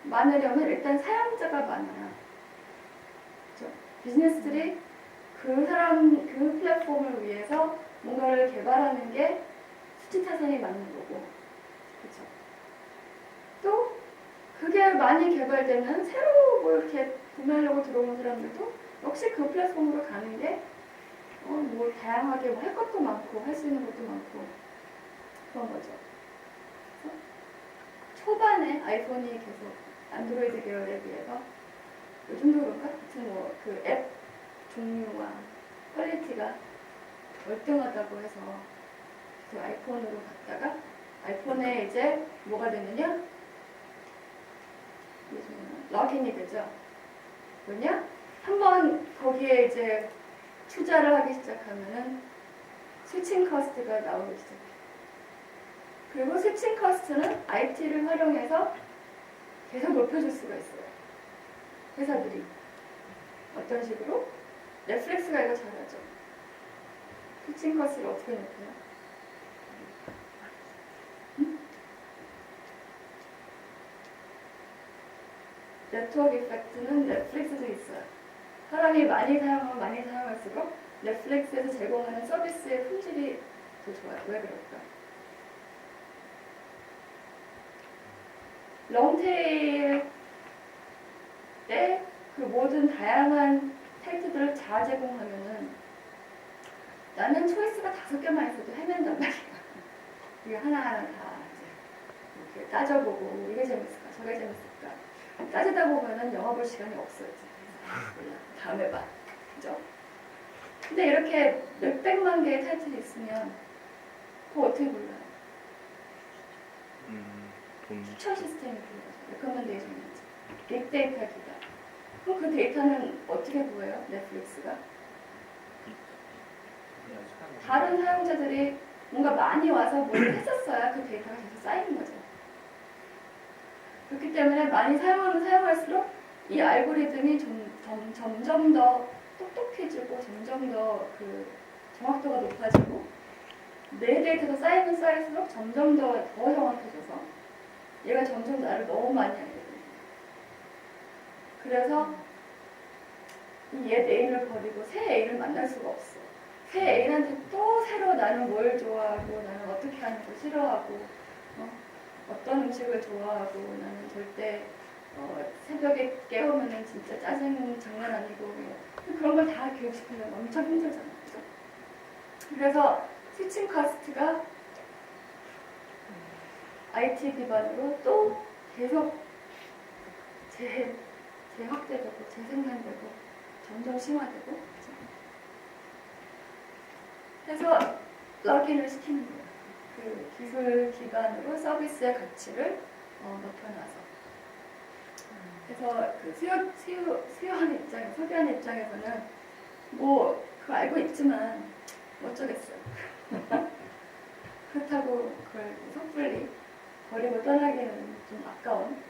많으려면 일단 사용자가 많아야. 그렇죠? 비즈니스들이 그 플랫폼을 위해서 뭔가를 개발하는 게 수치타산이 맞는 거고. 그렇죠? 또 그게 많이 개발되면 새로 뭐 이렇게 구매하려고 들어오는 사람들도 역시 그 플랫폼으로 가는 게 뭐 다양하게 뭐 할 것도 많고 할 수 있는 것도 많고 그런 거죠. 그래서 초반에 아이폰이 계속 안드로이드 계열에 비해서 요즘도 그런가? 하여튼 뭐 그 앱 종류와 퀄리티가 월등하다고 해서 그 아이폰으로 갔다가 아이폰에 이제 뭐가 되느냐? 럭인이 되죠. 뭐냐? 한번 거기에 이제 투자를 하기 시작하면은 스위칭 커스트가 나오기 시작해요. 그리고 스위칭 커스트는 IT를 활용해서 계속 높여줄 수가 있어요. 회사들이. 어떤 식으로? 넷플릭스가 이거 잘하죠. 스위칭 커스트를 어떻게 높여요? 네트워크 이펙트는 넷플릭스도 있어요. 사람이 많이 사용하면 많이 사용할수록 넷플릭스에서 제공하는 서비스의 품질이 더 좋아요. 왜 그럴까? 롱테일의 그 모든 다양한 사이트들을 다 제공하면은 나는 초이스가 5개만 있어도 헤맨단 말이야. 이게 하나하나 다 이제 이렇게 따져보고 이게 재밌을까 저게 재밌을까 따지다 보면은 영화 볼 시간이 없어요. 몰라. 다음에 봐. 그죠? 근데 이렇게 몇백만 개의 타이틀이 있으면 그거 어떻게 골라요? 돈. 추천 시스템이 필요하죠. 레커멘데이션이지. 빅데이터 기반. 그럼 그 데이터는 어떻게 보여요? 넷플릭스가? 다른 사용자들이 뭔가 많이 와서 뭘 했었어야 그 데이터가 계속 쌓이는 거죠. 그렇기 때문에 많이 사용하면 사용할수록 이 알고리즘이 점점 더 똑똑해지고 점점 더 그 정확도가 높아지고 내 데이터가 쌓이면 쌓일수록 점점 더 정확해져서 얘가 점점 나를 너무 많이 알게 됩니다. 그래서 이 옛 애인을 버리고 새 애인을 만날 수가 없어. 새 애인한테 또 새로 나는 뭘 좋아하고 나는 어떻게 하는 거 싫어하고 어떤 음식을 좋아하고 나는 절대 새벽에 깨우면은 진짜 짜증 장난 아니고 그런 걸 다 교육시키려면 엄청 힘들잖아요. 그죠? 그래서 스위칭 카스트가 IT 기반으로 또 계속 재확대되고 재생산되고 점점 심화되고 그죠? 그래서 러긴을 시키는 거예요. 그 기술 기반으로 서비스의 가치를 높여놔서 그래서 그 수요하는 입장에서 소비하는 입장에서는 뭐 그거 알고 있지만 어쩌겠어요. 그렇다고 그걸 섣불리 버리고 떠나기는 좀 아까운.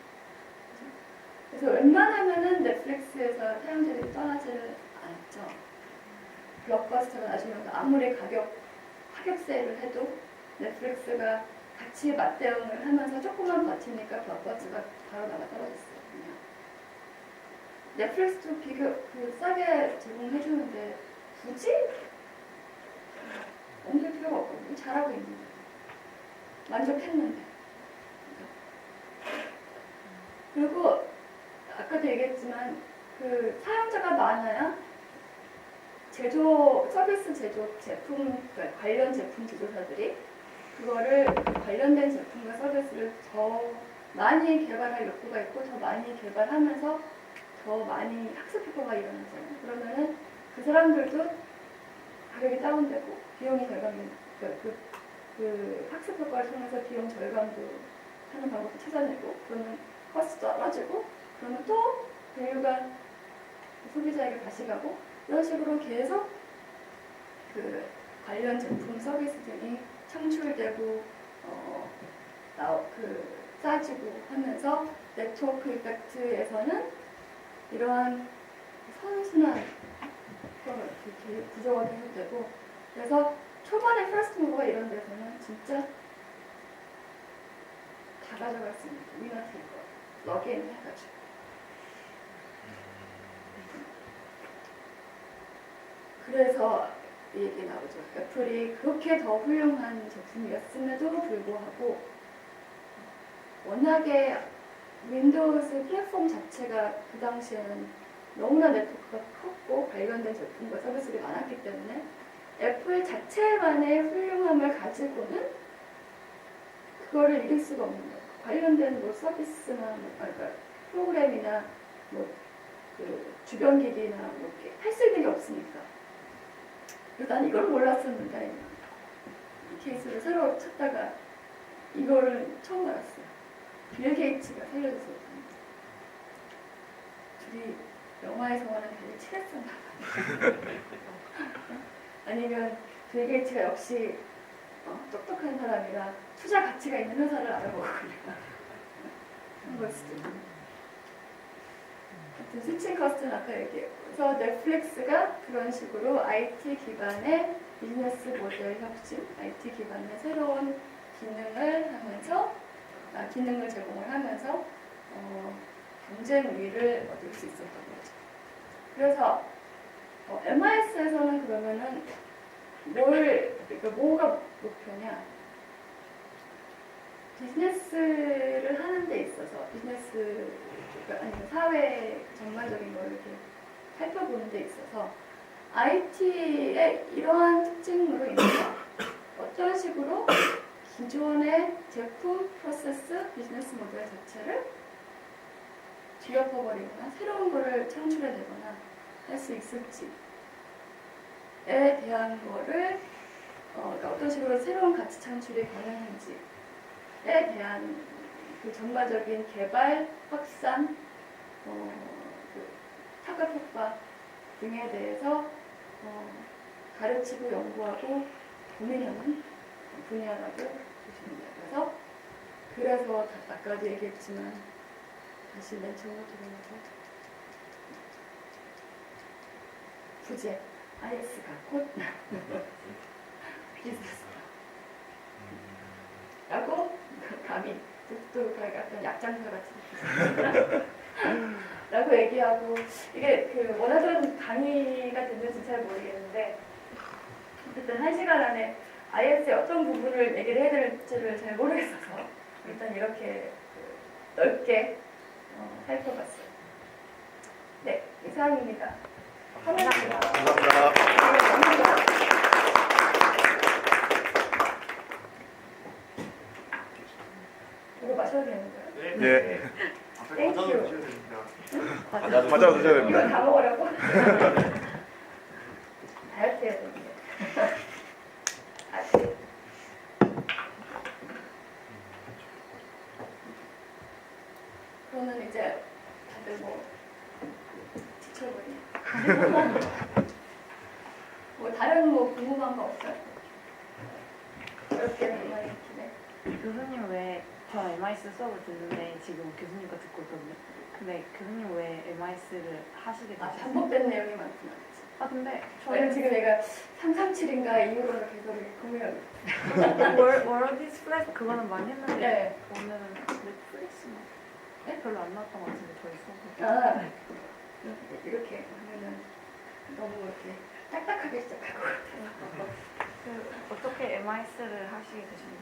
그래서 웬만하면은 넷플릭스에서 사용자들이 떠나지를 않죠. 블록버스터가 나중에 아무리 하격 세일을 해도 넷플릭스가 같이 맞대응을 하면서 조금만 버티니까 블록버스터가 바로 나가 떨어졌어요. 그냥. 넷플릭스도 싸게 제공해주는데 굳이 옮길 필요가 없고 잘하고 있는데 만족했는데. 그리고 아까도 얘기했지만 그 사용자가 많아야 서비스 제조 제품 관련 제품 제조사들이 그거를 관련된 제품과 서비스를 더 많이 개발할 욕구가 있고 더 많이 개발하면서 더 많이 학습 효과가 일어나잖아요. 그러면은 그 사람들도 가격이 다운되고 비용이 절감이 그 학습 효과를 통해서 비용 절감도 하는 방법을 찾아내고 그러면 코스트 떨어지고 그러면 또 밸류가 소비자에게 다시 가고 이런 식으로 계속 그 관련 제품 서비스들이 창출되고 짜지고 하면서 네트워크 이펙트에서는 이러한 선순환 구조가 계속되고 그래서 초반에 퍼스트 무버가 이런 데서는 진짜 다 가져갈 수 있는 위너 테이커 러긴 해가지고 그래서 이 얘기 나오죠. 애플이 그렇게 더 훌륭한 제품이었음에도 불구하고 워낙에 윈도우즈 플랫폼 자체가 그 당시에는 너무나 네트워크가 컸고 관련된 제품과 서비스들이 많았기 때문에 애플 자체만의 훌륭함을 가지고는 그거를 이길 수가 없는 거예요. 관련된 뭐 서비스나 그러니까 프로그램이나 그 주변 기기나 뭐 이렇게 할 일이 없으니까. 그래서 난 이걸 몰랐었는데 이 케이스를 새로 찾다가 이거를 처음 알았어요. 빌 게이츠가 살려줬었거든요. 둘이 영화에서와는 되게 친했었나 봐요. 아니면 빌 게이츠가 역시 똑똑한 사람이라 투자 가치가 있는 회사를 알아보고 그런 걸 수도 있고. 하여튼 스위칭 커스트는 아까 얘기했고 그래서 넷플릭스가 그런 식으로 IT 기반의 비즈니스 모델 혁신, IT 기반의 새로운 기능을 제공을 하면서 경쟁 우위를 얻을 수 있었던 거죠. 그래서 MIS에서는 그러면은 뭐가 목표냐? 비즈니스를 하는 데 있어서 아니면 사회 전반적인 걸 이렇게 살펴보는 데 있어서 IT의 이러한 특징으로 인해서 어떤 식으로 기존의 제품, 프로세스, 비즈니스 모델 자체를 뒤엎어버리거나 새로운 거를 창출해내거나 할 수 있을지에 대한 거를 어떤 식으로 새로운 가치 창출이 가능한지에 대한 그 전반적인 개발, 확산, 타격 효과 등에 대해서 가르치고 연구하고 고민하는 분야라고 보시면 돼요. 그래서 아까도 얘기했지만 다시 맨 처음으로 돌아가서 부재 IS가 곧 비즈니스다 라고 감히 또 약간 약장사 같은 라고 얘기하고 이게 그 원하던 강의가 됐는지 잘 모르겠는데 어쨌든 1시간 안에 IS의 어떤 부분을 얘기를 해야 될지를 잘 모르겠어서 일단 이렇게 넓게 살펴봤어요. 네, 이상입니다. 감사합니다. 감사합니다. 이거 마셔도 되는 거예요? 예. 땡큐. 과자 과자 드셔야 이거 됩니다. 다 먹으라고? 다이어트 해야 되는데. 다이어트. 그러면 이제 다들 뭐 지쳐버리네. 뭐 다른 뭐 궁금한 거 없어요? 어렵게 정말 이렇게. 교수님 왜 저 MIS 수업을 듣는데 지금 교수님 거 듣고 있거든요. 근데 교수님 왜 MIS를 하시게 아, 되셨어요? 반복된 내용이 많구나. 아 근데 저는 저희 지금 얘가 337인가 이후로는 계속 고민하고 있어요. 월디스 플랫 그거는 많이 했는데 네. 오늘은 넷플릭스만 네? 별로 안 나왔던 것 같은데 저희 수업은. 아, 이렇게 하면은 너무 이렇게 딱딱하게 시작할 것 같아요. 그 어떻게 MIS를 하시게 되셨나요?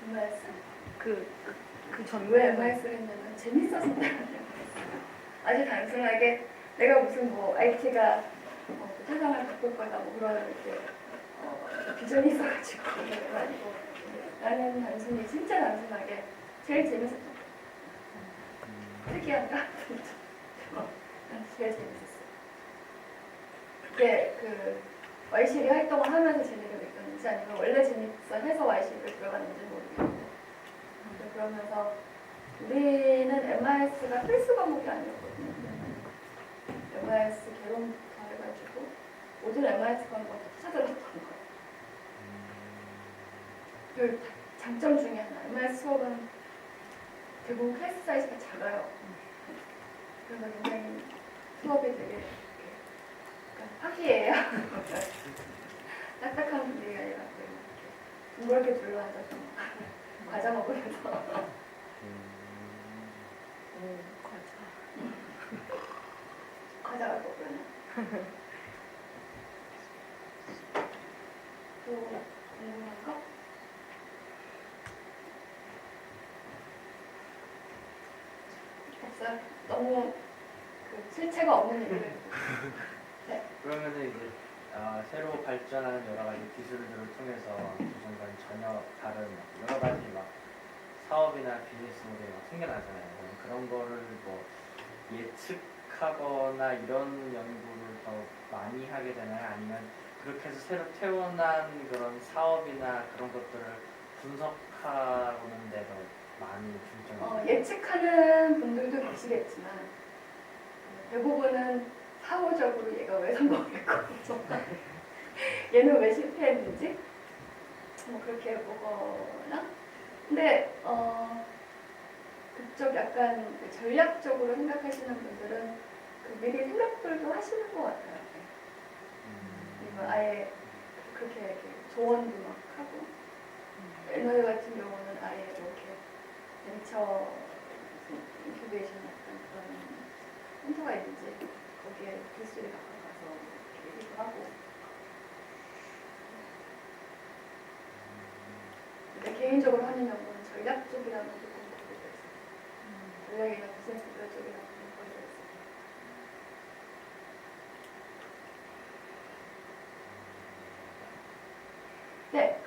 MIS? 그 전공 왜 MIS를 했냐면 재밌어서 아주 단순하게 내가 무슨 뭐 IT가 세상을 바꿀 거다 뭐 그런 이렇게 비전이 있어가지고 그런 거 아니고 나는 단순히 진짜 단순하게 제일 재밌었던 거 특이한가? 난 제일 재밌었어. 그게 그 YCL 활동을 하면서 재미를 느꼈는지 아니면 원래 재밌어 해서 YCL을 들어갔는지 모르겠는데 그러면서 우리는 MIS가 필수 과목이 아니었거든요. MIS 개론부터 해가지고 모든 MIS 과목을 다 찾아들었던 거예요. 그 장점 중에 하나, MIS 수업은 대부분 클래스 사이즈가 작아요. 그래서 굉장히 수업이 되게 약간 화기애애해요. 딱딱한 분위기가 아니라 이렇게 둥그렇게 둘러앉아서 과자 먹으면서 오 과자. 과자가 먹으면 또 궁금한 거? 없어요? 너무 그 실체가 없는 얘기를 그러면은 이제 새로 발전하는 여러 가지 기술들을 통해서 조선과는 전혀 다른 여러 가지 막 사업이나 비즈니스 모델이 막 생겨나잖아요. 그런 거를 뭐 예측하거나 이런 연구를 더 많이 하게 되나요? 아니면 그렇게 해서 새로 태어난 그런 사업이나 그런 것들을 분석하는 데 더 많이 중점을 예측하는 분들도 계시겠지만 대부분은 사후적으로 얘가 왜 성공했고 얘는 왜 실패했는지 뭐 그렇게 보거나 근데 그쪽 약간 그 전략적으로 생각하시는 분들은 그 미리 생각들도 하시는 것 같아요. 아니면 아예 그렇게 이렇게 조언도 막 하고 에너지 같은 경우는 아예 이렇게 벤처 인큐베이션 약간 그런 센터가 있는지 거기에 기술이 가서 이렇게 얘기도 하고 근데 개인적으로 하는 연구는 전략 쪽이라는 게 조금 모르겠어요. 전략이나 비즈니스 쪽이라는 게 모르겠어요. 네.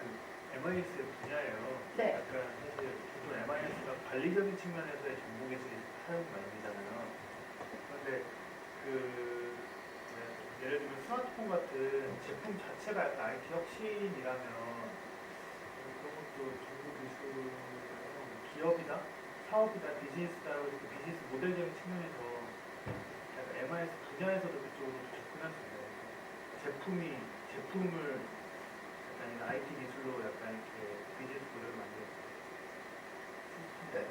MIS 분야예요. 네. 약간 사실 보통 MIS가 관리적인 측면에서의 정보기술이 사용많이되잖아요. 그런데 예를 들면 스마트폰 같은 제품 자체가 약간 IT 혁신이라면 그런 것도 정보기술 기업이나 사업이나 비즈니스다 그 비즈니스 모델적인 측면에서 약간 MIS 분야에서도 그쪽으로 접근할 수 있어요. 제품을 약간 IT 기술로 약간 이렇게 비즈니스 모델을 만들어.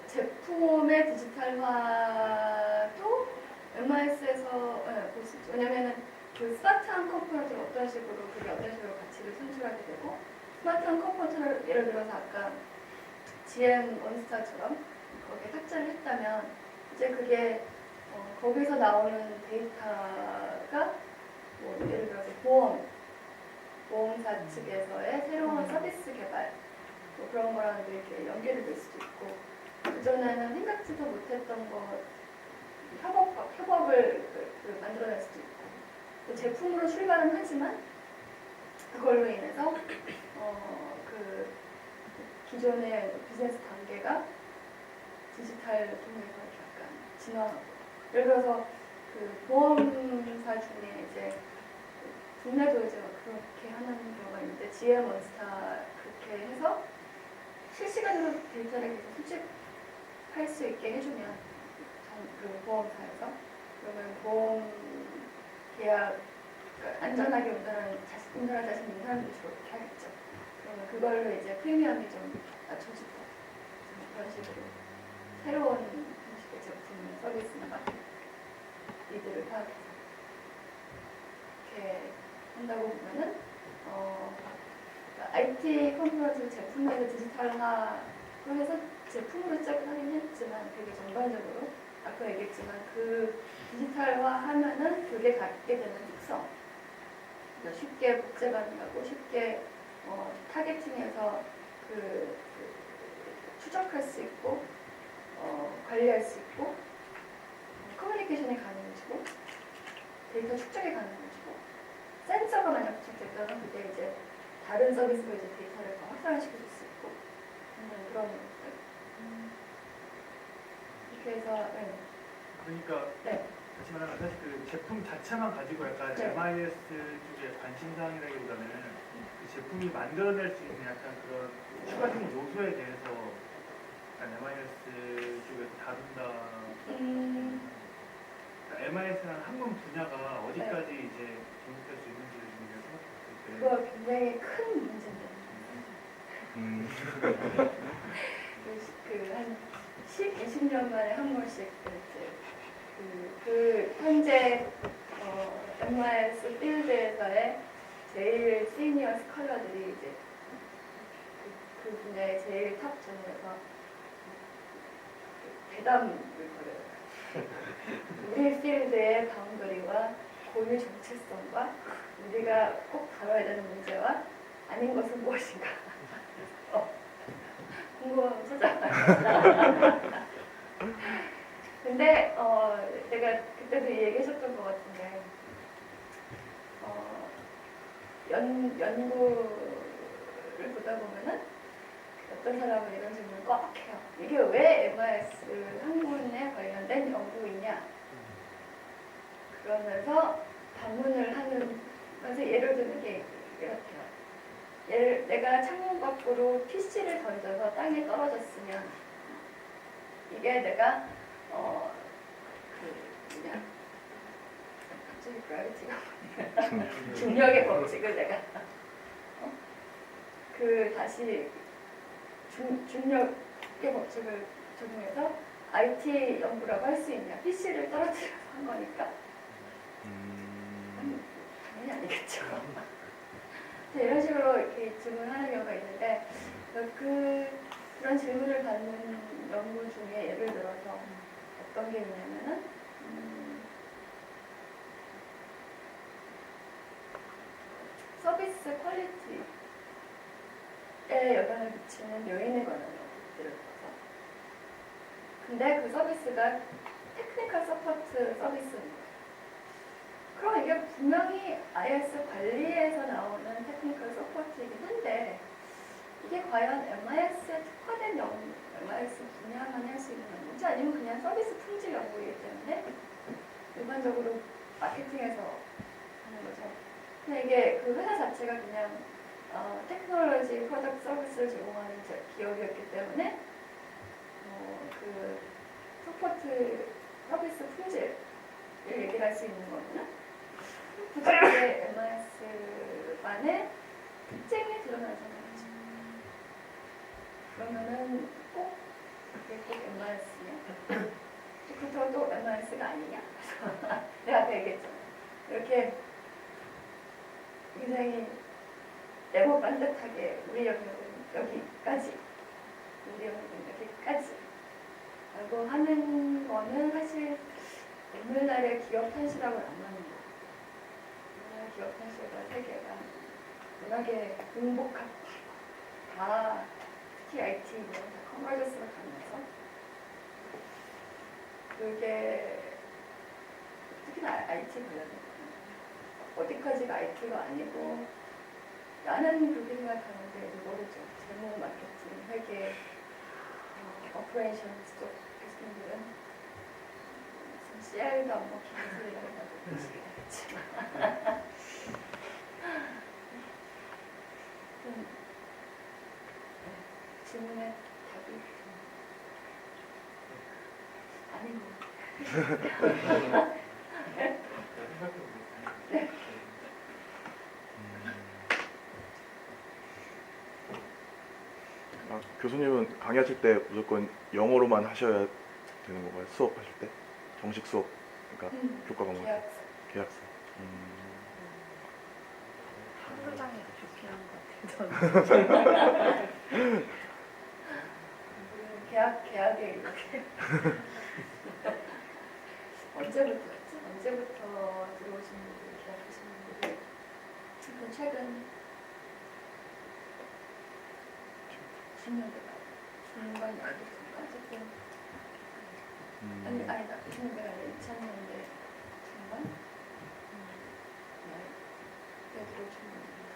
제품의 디지털화도 MIS에서 볼 수 있죠. 왜냐면은 그 스마트한 컴포넌트를 어떤 식으로 가치를 산출하게 되고 스마트한 컴포넌트를 예를 들어서 아까 GM 원스타처럼 거기에 탑재를 했다면 이제 그게 거기서 나오는 데이터가 뭐 예를 들어서 보험사 측에서의 새로운 서비스 개발 뭐 그런 거랑도 이렇게 연계를 될 수도 있고 그전에는 생각지도 못했던 거 협업을 만들어낼 수도 있고 또 제품으로 출발은 하지만 그걸로 인해서 그 기존의 비즈니스 단계가 디지털 통해서 이렇게 약간 진화하고 예를 들어서 그 보험사 중에 이제 국내도 이제 막 그렇게 하는 경우가 있는데 GM몬스터 그렇게 해서 실시간으로 데이터를 계속 수집할 수 있게 해주면 그 보험사에서 그러면 보험 계약 그러니까 안전하게 운전할 자신 있는 사람들이 저렇게 하겠죠. 그러면 그걸로 이제 프리미엄이 좀 낮춰지고 그런 식으로 새로운 형식의 제품 서비스나 리드를 파악해서 이렇게 한다고 보면은 그러니까 IT 컴포넌트 제품에서 디지털화로 해서 제품으로 시작을 하긴 했지만 되게 전반적으로 아까 얘기했지만 그 디지털화 하면은 그게 갖게 되는 특성 그러니까 쉽게 복제 가능하고 쉽게 타겟팅해서 그 추적할 수 있고 관리할 수 있고 커뮤니케이션이 가능해지고 데이터 축적이 가능해지고 센서가 만약 부착됐다면 그게 이제 다른 서비스로 이제 데이터를 더 확산시켜줄 수 있고 그런 것들 이렇게 해서 그러니까 네. 다시 말하면 사실 그 제품 자체만 가지고 약간 네. MIS 쪽에 관심사항이라기보다는 그 제품이 만들어낼 수 있는 약간 그런 추가적인 요소에 대해서 약간 MIS 쪽에서 다룬다. 그러니까 MIS라는 학문 분야가 어디까지 이제 진입될 수 있는지를 좀 생각했을 때 그거 굉장히 큰 문제인데 그한 10, 20년 만에 한 번씩 그 현재 MIS 필드에서의 제일 시니어 스컬러들이 이제 그 분야의 제일 탑 전에서 대담을 벌여요. 우리 필드의 바운더리와 고유 정체성과 우리가 꼭 다뤄야 되는 문제와 아닌 것은 무엇인가? 궁금하면 찾아봐요. 근데 제가 그때도 얘기하셨던 것 같은데 연구를 보다 보면은 어떤 사람은 이런 질문을 꼭 해요. 이게 왜 MIS 학문에 관련된 연구이냐? 그러면서 반문을 하면서 예를 드는 게 이렇대요. 내가 창문 밖으로 PC를 던져서 땅에 떨어졌으면 이게 내가 갑자기 그라비티가 중력의 법칙을 내가 다시 중력의 법칙을 적용해서 IT 연구라고 할 수 있냐? PC를 떨어뜨려서 한 거니까 당연히 아니겠죠. 이런 식으로 이렇게 질문하는 경우가 있는데 그런 질문을 받는 연구 중에 예를 들어서 어떤 게 있냐면은 서비스 퀄리티에 영향을 미치는 요인에 관한 연구들을 들어서 근데 그 서비스가 테크니컬 서포트 서비스입니다. 그럼 이게 분명히 IS 관리에서 나오는 테크니컬 서포트이긴 한데 이게 과연 MIS에 특화된 MIS 분야만 할 수 있는 연구인지 아니면 그냥 서비스 품질 연구이기 때문에 일반적으로 마케팅에서 하는 거죠. 근데 이게 그 회사 자체가 그냥 테크놀로지 프로덕트 서비스를 제공하는 기업이었기 때문에 그 서포트 서비스 품질을 얘기를 할 수 있는 거는 부족의 MIS만의 특징이 드러나는 거죠. 그러면은 그게 꼭 MIS냐? 그렇다고 또 MIS가 아니냐? 내가 아까 얘기했잖아. 이렇게 굉장히 네모 반듯하게 우리 영역은 여기까지, 우리 영역은 여기까지 라고 하는 거는 사실 오늘날의 기업 현실하고는 안 맞는 거예요. 오늘날 기업 현실과 세계가 워낙에 응복하고 다 특히 IT 뭐 컨버전스로 가면서 그게 특히나 IT 관련된 어디까지가 IT가 아니고 나는 그렇게 생각하는데 모르죠. 재무, 마케팅, 회계, 오퍼레이션 쪽 교수님들은 CR도 안 먹히는 소리라고 하시겠지만 질문에 답이 아닌 것 같아요. 아, 교수님은 강의하실 때 무조건 영어로만 하셔야 되는 건가요? 수업하실 때? 정식 수업, 그러니까 교과 과목, 계약서. 계약서. 한글장이 좋긴 한 것 같아요. 계약에 이렇게 언제부터였지? 언제부터 들어오신 분들이 계약하신 분들이 지금 최근 10년대가 중반 알겠습니다. 어쨌든 아니다 2000년대가 아니라 2000년대 중반 네 들어오신 분들입니다.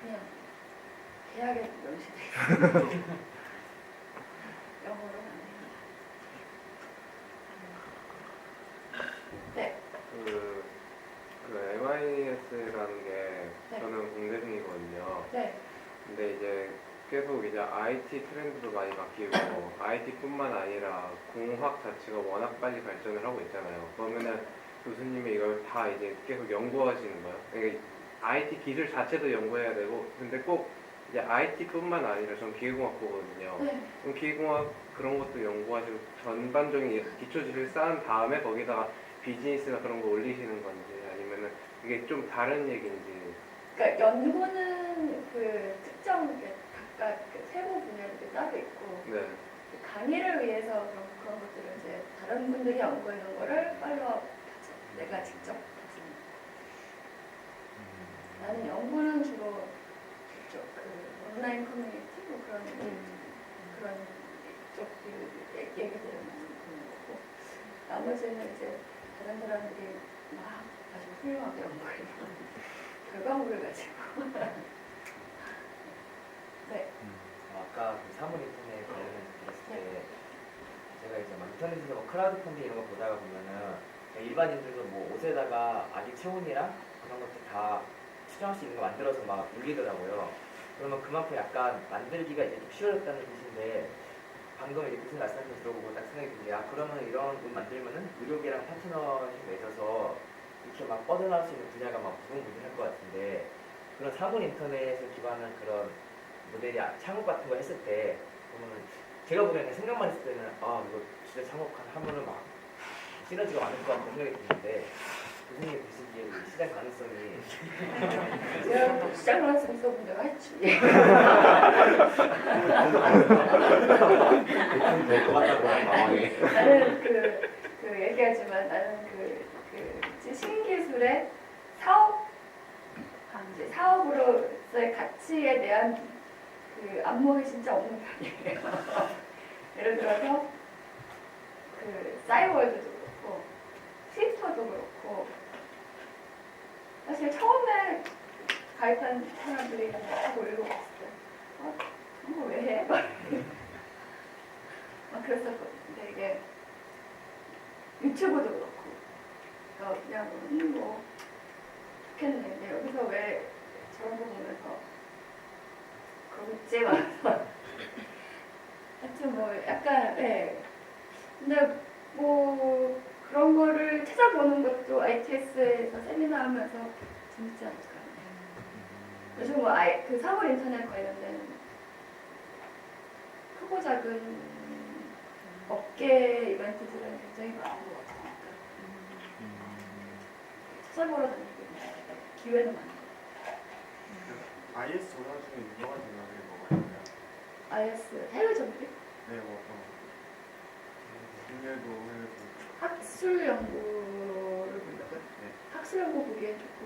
그냥 계약에 명시돼 있어요. 영어로 안 됩니다. 네. 그 MIS라는 게 네. 저는 공대생이거든요. 네. 근데 이제 계속 이제 IT 트렌드도 많이 바뀌고 IT뿐만 아니라 공학 자체가 워낙 빨리 발전을 하고 있잖아요. 그러면은 교수님이 이걸 다 이제 계속 연구하시는 거예요. 그러니까 IT 기술 자체도 연구해야 되고, 근데 꼭 이제 IT뿐만 아니라 전 기계공학부거든요. 네. 그럼 기계공학 그런 것도 연구하시고 전반적인 기초 지식을 쌓은 다음에 거기다가 비즈니스나 그런 거 올리시는 건지 아니면은 이게 좀 다른 얘기인지. 그러니까 연구는 그 특정 이렇게 각각 그 세부 분야들이 따로 있고 네. 강의를 위해서 그런 것들을 이제 다른 분들이 연구해 놓은 거를 팔로우하죠. 내가 직접 하지. 나는 연구는 주로 저쪽 그 온라인 커뮤니티 뭐 그런 쪽들 얘기들을 많이 듣는 거고 나머지는 이제 다른 사람들이 막 아주 훌륭하게 연구해 놓은 결과물을 가지고 네. 아까 그 사물 인터넷 관련해서 들었을 때 제가 이제 막 인터넷에서 뭐 클라우드 펀딩 이런 거 보다가 보면은 일반인들도 뭐 옷에다가 아기 체온이랑 그런 것들 다 수정할 수 있는 거 만들어서 막 올리더라고요. 그러면 그만큼 약간 만들기가 이제 좀 쉬워졌다는 뜻인데 방금 이제 교수님 말씀하신 거 들어보고 딱 생각이 든 게 그러면 이런 옷 만들면은 의료계랑 파트너십 맺어서 이렇게 막 뻗어나올 수 있는 분야가 막 무궁무진할 것 같은데 그런 사물 인터넷을 기반한 그런 모델이 창업 같은 거 했을 때 보면은 제가 보기에는 생각만 했을 때는 이거 진짜 창업하면은 막 시너지가 많을 것 같은 생각이 드는데 교수님 보시기에 이 시장 가능성이 제가 시장 가능성 있어본 적가 있지. 될것 같다고 마음에 나는 그 얘기하지만 나는 그 신기술의 사업으로서의 가치에 대한 그 안목이 진짜 없는 편이에요. 예를 들어서 그 싸이월드도 그렇고 트위터도 그렇고 사실 처음에 가입한 사람들이 막 올리고 있어요. 그런 거 왜 해? 막 그랬었거든요. 근데 이게 유튜브도 그렇고 그냥 뭐 좋겠네. 근데 여기서 왜 저런 거 보면서 그러겠지 막 하여튼 뭐 약간 근데 뭐 그런 거를 찾아보는 것도 ITS에서 세미나 하면서 재밌지 않을까. 요즘 뭐 그 사물 인터넷 관련된 크고 작은 업계 이벤트들은 굉장히 많은 것 같으니까 찾아보러 다니고 기회는 많은 것 같아요. IS 조사 중에 유명한 전략이 뭐가 있나요? IS 해외 정비? 네, 뭐 어떤 거? 국내도 해외도. 학술 연구를 보려고요. 네. 학술 연구 보기엔 조금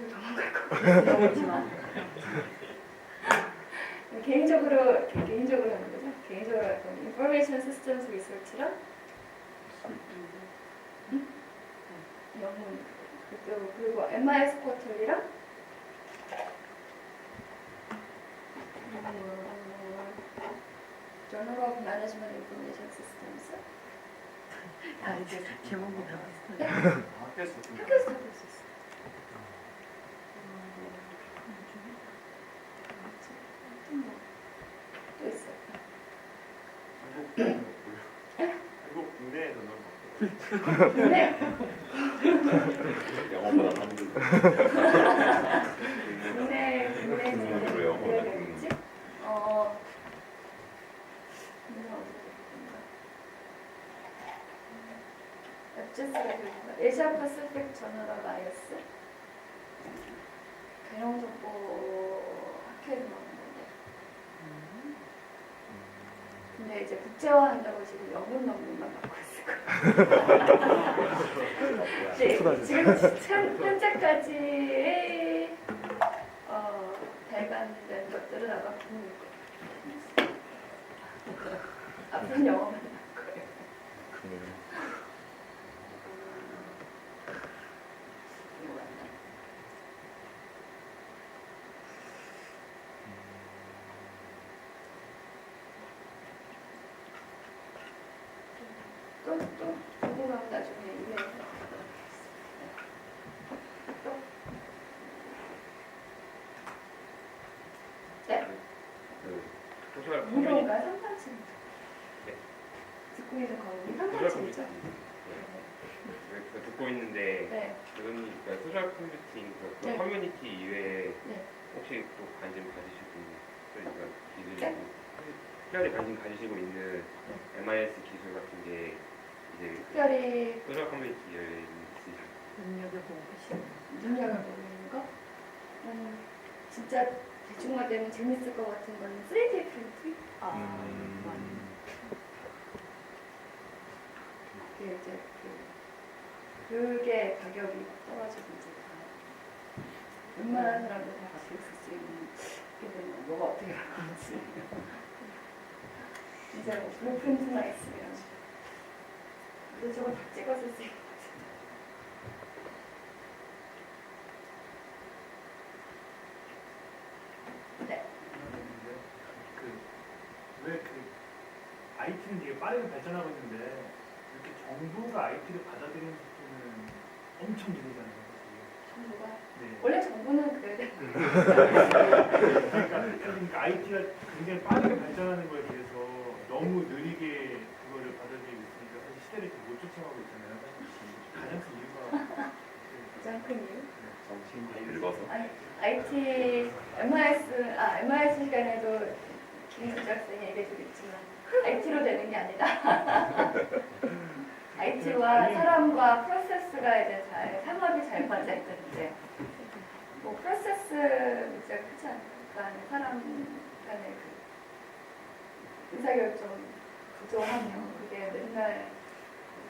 그 도망갈 것 같아요. 그렇지만 개인적으로 하는 거죠. 개인적으로 할 거면 Information Systems Research랑 영문 그리고 MIS 쿼터리랑 Journal of Management Information Systems 다 이제 제목이 다 비슷해. 학교에서 학교에서 다 볼 수 있어요. 또 있어요. 한국 국내에서 너무 근데 영어보다 한국 국내 국내로 영어보다 뭐지? 웹제스가 되겠다. 에시아 퍼시픽 저널 오브 아이오스 개념정보 학회에서 나오는 건데. 근데 이제 국제화한다고 지금 영문 논문만 갖고 있을 거예요. 지금 현재까지의 발간된 것들은 아마 국문일 거예요. 앞으로는 영어만 나올 거예요. 그러네요. 이거 맞나? 또 궁금하면 나중에 이메일 또? 네, 그 소셜 무료인가 3탄치 네. 듣고 있는 거는 소셜 3탄치죠? 커뮤니티 듣고 있는데 네, 그러니까 소셜 커뮤니티 그 네. 커뮤니티 이외에 네. 혹시 또 관심 가지시고 그러니까 기술 네. 특별히 관심 가지시고 있는 MIS 기술 같은 게 이제 그 특별히 소셜 커뮤니티에 있으시죠? 눈여겨보고 계시는. 눈여겨보고 있는 거? 진짜 대충만 되면 재밌을 것 같은 거는 3D 프린팅? 그게 이제 그게 가격이 떨어지고 이제 다 웬만한 사람들 다 가지고 있을 수 있는 게 되면 뭐가 어떻게 나올지 이제 뭐 블루프린트만 있으면 근데 저거 다 찍었을 수 있는 네. 왜 IT는 되게 빠르게 발전하고 있는데 이렇게 정부가 IT를 받아들이는 부분은 엄청 느리잖아요. 정부가 네. 원래 정부는 그래야 돼. 그러니까 IT가 굉장히 빠르게 발전하는 거에 비해서 너무 느리게 그거를 받아들이고 있으니까 사실 시대를 못 쫓아가고 있잖아요. 가장 큰 이유가 가장 큰 이유? 정신이 늙어서 IT, MIS 시간에도 김수지 학생이 얘기해주고 있지만 IT로 되는 게 아니다. IT와 사람과 프로세스가 이제 상업이 잘 맞아 있다는데 뭐 프로세스 문제가 크지 않을까 사람 간의 그 의사결정 구조하면 그게 맨날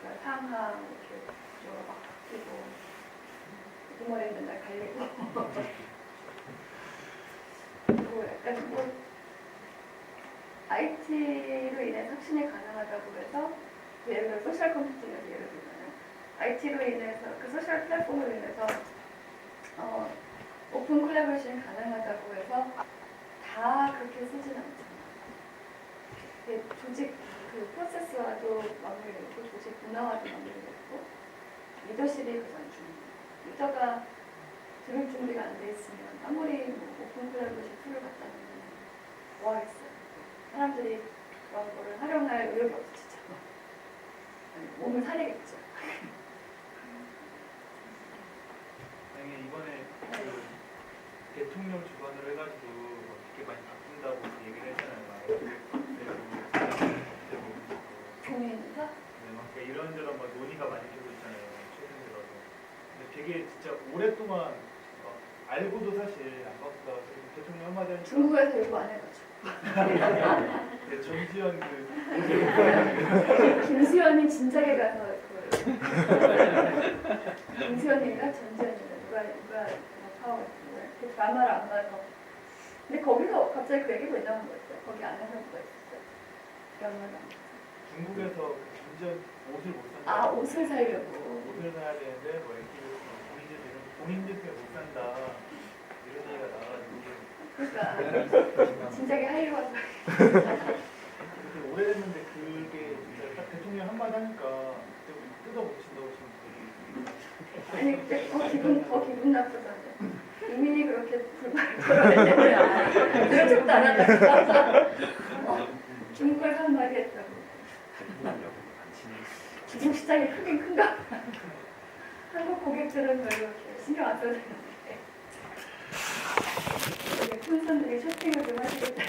그러니까 상하 이렇게 구조가 막 바뀌고 머리 맨날 갈리고 그리고 약간 뭐 IT로 인해 혁신이 가능하다고 해서 예를 들어 소셜 컴퓨팅을 예를 들면 IT로 인해서 그 소셜 플랫폼으로 인해서 오픈 콜라보레이션이 가능하다고 해서 다 그렇게 쓰진 않잖아요. 조직 그 프로세스와도 마무리됐고 조직 문화와도 마무리됐고 리더십이 가장 중요해요. 리더가 들을 준비가 안 돼 있으면 아무리 뭐 오픈 콜라보레이션 툴을 갖다 놓으면 뭐 하겠어요. 사람들이 그런 거를 활용할 의욕이 없으시죠. 몸을 사리겠죠. 만약에 이번에 그 대통령 주관으로 해가지고 되게 많이 바꾼다고 얘기를 했잖아요. 종이인가? 네, 막 이런저런 막 논의가 많이 되고 있잖아요. 최근 들어서. 근데 되게 진짜 오랫동안 알고도 사실 안 바꾸다가 대통령 한마디 하니까 중국에서 요구 안 해가지고. 네, 전지현 김수현이 진작에 가서 그걸 김수현인가 전지현인가 누가 사오고 그래서 아마를 안 가서 근데 거기서 갑자기 그 얘기 왜 나온 거였어? 거기 안에서 뭐가 있었어? 드라마를 안 가서. 중국에서 진짜 옷을 못 산다. 아 옷을 사려고 옷을 사야 되는데 뭐 애기들 본인들 때문에 못 산다 이런 얘기가 나와가지고 그러니까 진작에 하려고 한 거야. 그게 오래됐는데 그게 진짜 딱 대통령 한마디 하니까 그때 뜯어 고친다고 지금 아니 그때 더 기분 나쁘던데 이민이 그렇게 불만을 털어낼 때는 그런 척도 안 한다. 중국을 한마디 했다고. 중국 시장이 크긴 큰가 봐. 한국 고객들은 별로 이렇게 신경 안 써도 되는데 여기 푼손들이 쇼핑을 좀 하시겠다.